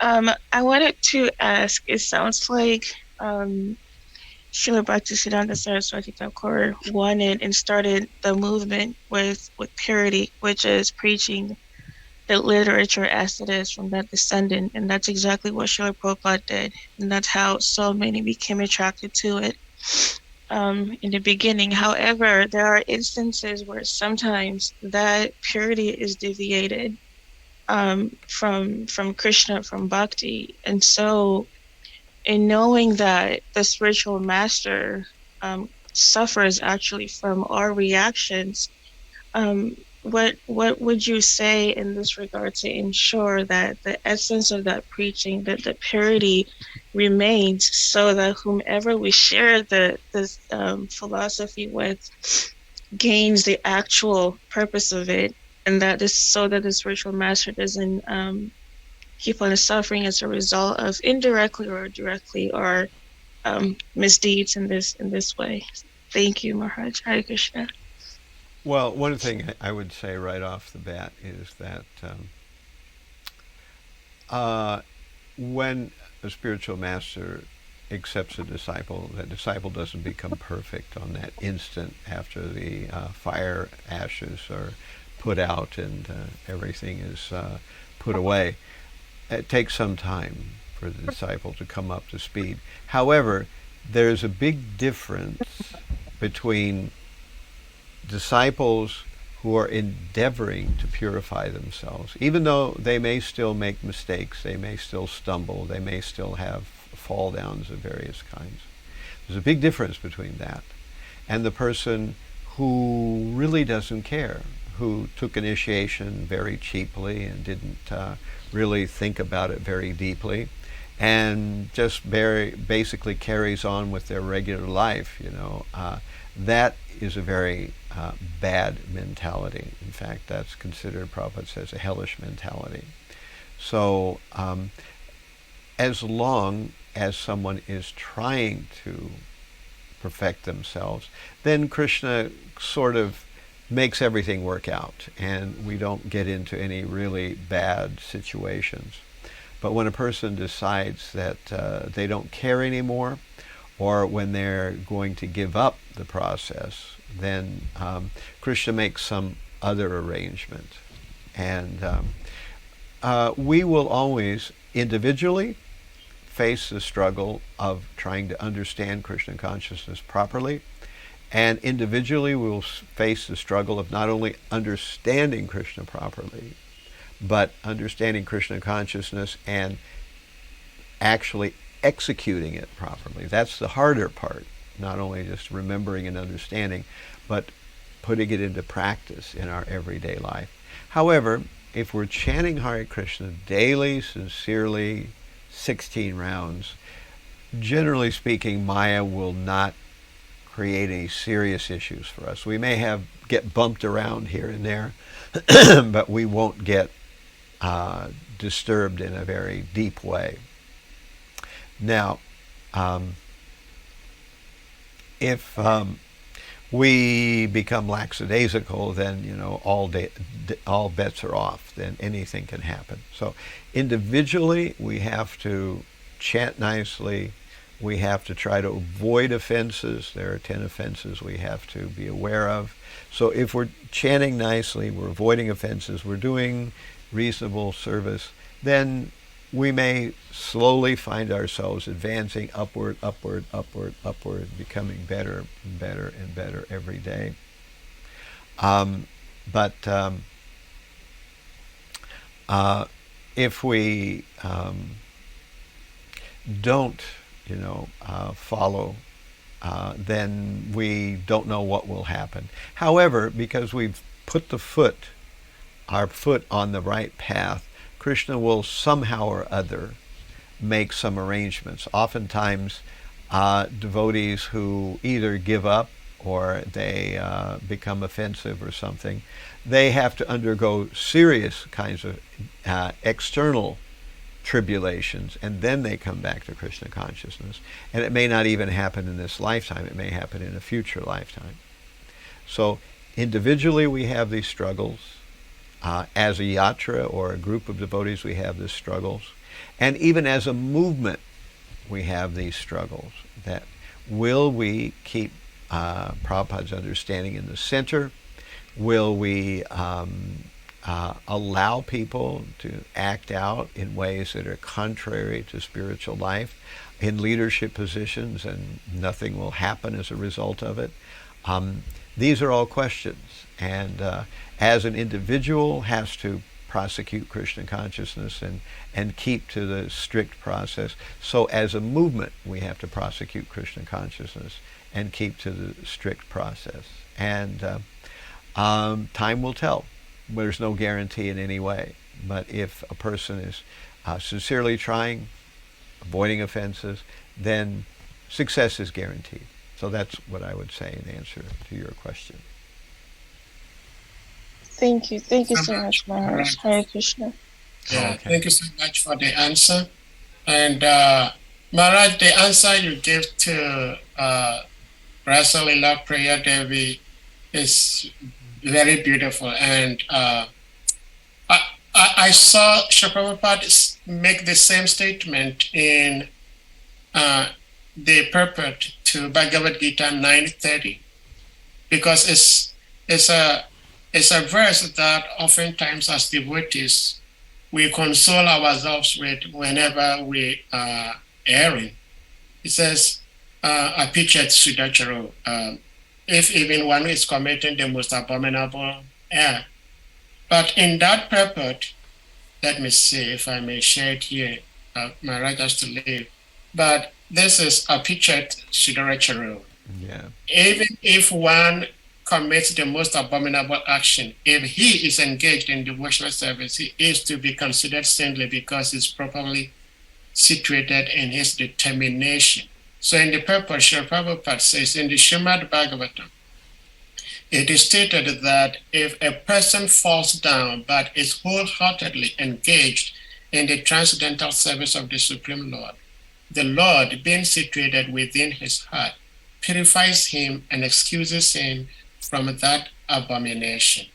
I wanted to ask, it sounds like Śrī Bhaktisiddhānta Sarasvatī Thakur wanted and started the movement with purity, which is preaching the literature as it is from that descendant. And that's exactly what Srila Prabhupada did. And that's how so many became attracted to it in the beginning. However, there are instances where sometimes that purity is deviated from Krishna, from Bhakti. And so in knowing that the spiritual master suffers actually from our reactions, what would you say in this regard to ensure that the essence of that preaching, that the purity remains, so that whomever we share this philosophy with gains the actual purpose of it, and that is so that the spiritual master doesn't keep on suffering as a result of indirectly or directly or misdeeds in this way? Thank you, Maharaj. Hare Krishna. Well, one thing I would say right off the bat is that when a spiritual master accepts a disciple, that disciple doesn't become perfect on that instant after the fire ashes are put out and everything is put away. It takes some time for the disciple to come up to speed. However, there's a big difference between disciples who are endeavoring to purify themselves, even though they may still make mistakes, they may still stumble, they may still have fall downs of various kinds. There's a big difference between that and the person who really doesn't care, who took initiation very cheaply and didn't really think about it very deeply, and just basically carries on with their regular life. That is a very bad mentality. In fact, that's considered, Prabhupada says, a hellish mentality. So as long as someone is trying to perfect themselves, then Krishna sort of makes everything work out, and we don't get into any really bad situations. But when a person decides that they don't care anymore, or when they're going to give up the process, then Krishna makes some other arrangement. And we will always individually face the struggle of trying to understand Krishna consciousness properly, and individually we will face the struggle of not only understanding Krishna properly, but understanding Krishna consciousness and actually executing it properly. That's the harder part, not only just remembering and understanding, but putting it into practice in our everyday life. However, if we're chanting Hare Krishna daily, sincerely, 16 rounds, generally speaking, Maya will not create any serious issues for us. We may get bumped around here and there, but we won't get disturbed in a very deep way. Now, if we become lackadaisical, then all bets are off. Then anything can happen. So individually, we have to chant nicely. We have to try to avoid offenses. There are 10 offenses we have to be aware of. So if we're chanting nicely, we're avoiding offenses, we're doing reasonable service, then we may slowly find ourselves advancing upward, upward, upward, upward, becoming better and better and better every day. But if we don't, follow, then we don't know what will happen. However, because we've put our foot on the right path, Krishna will somehow or other make some arrangements. Oftentimes, devotees who either give up or they become offensive or something, they have to undergo serious kinds of external tribulations, and then they come back to Krishna consciousness. And it may not even happen in this lifetime. It may happen in a future lifetime. So individually we have these struggles. As a yatra or a group of devotees, we have these struggles. And even as a movement, we have these struggles. That will we keep Prabhupada's understanding in the center? Will we allow people to act out in ways that are contrary to spiritual life in leadership positions, and nothing will happen as a result of it? These are all questions, and as an individual has to prosecute Krishna consciousness and keep to the strict process, so as a movement we have to prosecute Krishna consciousness and keep to the strict process. And time will tell. There's no guarantee in any way. But if a person is sincerely trying, avoiding offenses, then success is guaranteed. So that's what I would say in answer to your question. Thank you so much, Maharaj. Hare Krishna. Yeah, Okay. thank you so much for the answer. And Maharaj, the answer you gave to Rasa Lila Prayer Devi is very beautiful. And I saw Śrī Prabhupada make the same statement in the purport to Bhagavad Gita 9:30, because it's a verse that oftentimes as devotees we console ourselves with whenever we are erring. It says, Apichet Sudacharo, if even one is committing the most abominable error. But in that purport, let me see if I may share it here. My right has to leave. But this is Apichet Sudacharo. Yeah. Even if one commits the most abominable action, if he is engaged in devotional service, he is to be considered saintly because he's properly situated in his determination. So in the purport, Śrī Prabhupada says in the Srimad Bhagavatam, it is stated that if a person falls down but is wholeheartedly engaged in the transcendental service of the Supreme Lord, the Lord, being situated within his heart, purifies him and excuses him from that abomination.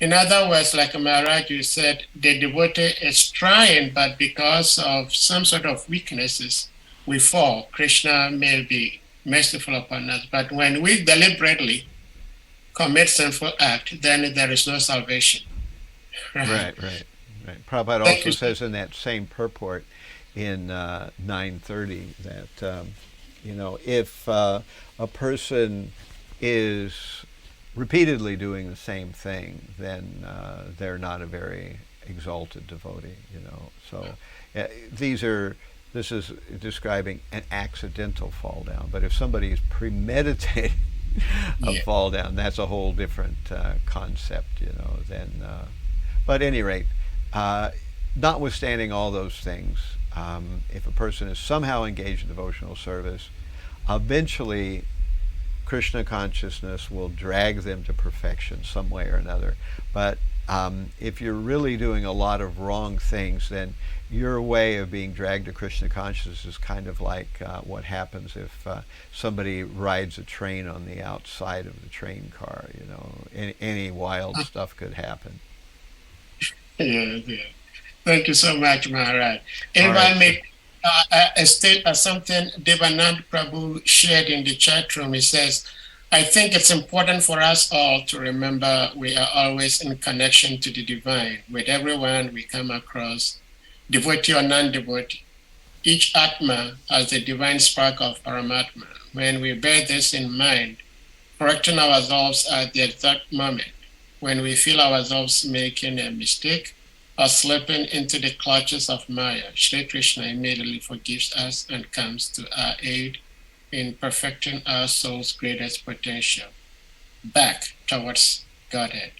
In other words, like Maharaj, you said, the devotee is trying, but because of some sort of weaknesses, we fall. Krishna may be merciful upon us, but when we deliberately commit sinful act, then there is no salvation. Right. Prabhupada also says in that same purport in 9:30 that if a person is repeatedly doing the same thing, then they're not a very exalted devotee. So this is describing an accidental fall down. But if somebody is premeditating a fall down, that's a whole different concept. Then. But at any rate, notwithstanding all those things, if a person is somehow engaged in devotional service, eventually Krishna consciousness will drag them to perfection some way or another. But if you're really doing a lot of wrong things, then your way of being dragged to Krishna consciousness is kind of like what happens if somebody rides a train on the outside of the train car. Any wild stuff could happen. Yeah. Thank you so much, Maharaj. If All right. I may state something Devanand Prabhu shared in the chat room, he says, I think it's important for us all to remember we are always in connection to the divine. With everyone we come across, devotee or non-devotee, each Atma has the divine spark of Paramatma. When we bear this in mind, correcting ourselves at the exact moment when we feel ourselves making a mistake or slipping into the clutches of Maya, Shri Krishna immediately forgives us and comes to our aid in perfecting our soul's greatest potential back towards Godhead.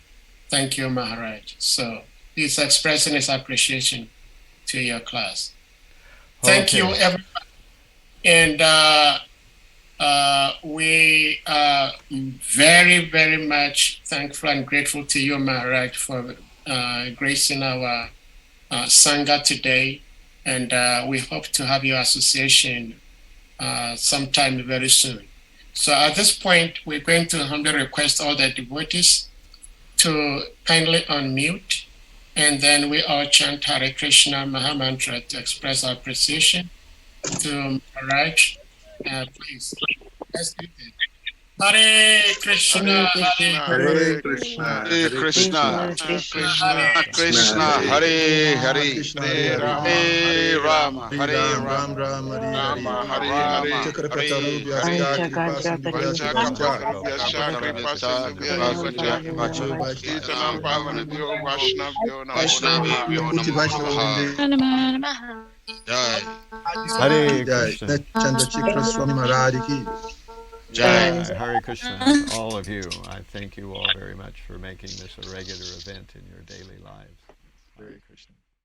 Thank you, Maharaj. So he's expressing his appreciation to your class. Thank you, everyone. And we are very, very much thankful and grateful to you, Maharaj, for gracing our Sangha today. And we hope to have your association sometime very soon. So at this point, we're going to humbly request all the devotees to kindly unmute, and then we all chant Hare Krishna Mahamantra to express our appreciation to Maharaj. Please, let's do it. Hare Krishna, Hare Krishna, Hare Krishna, Krishna, Hare Hare, Hare Rama, Hare Rama, Rama, Hare Hare, Hare Krishna. Jai. Hare Krishna to all of you. I thank you all very much for making this a regular event in your daily lives. Hare Krishna.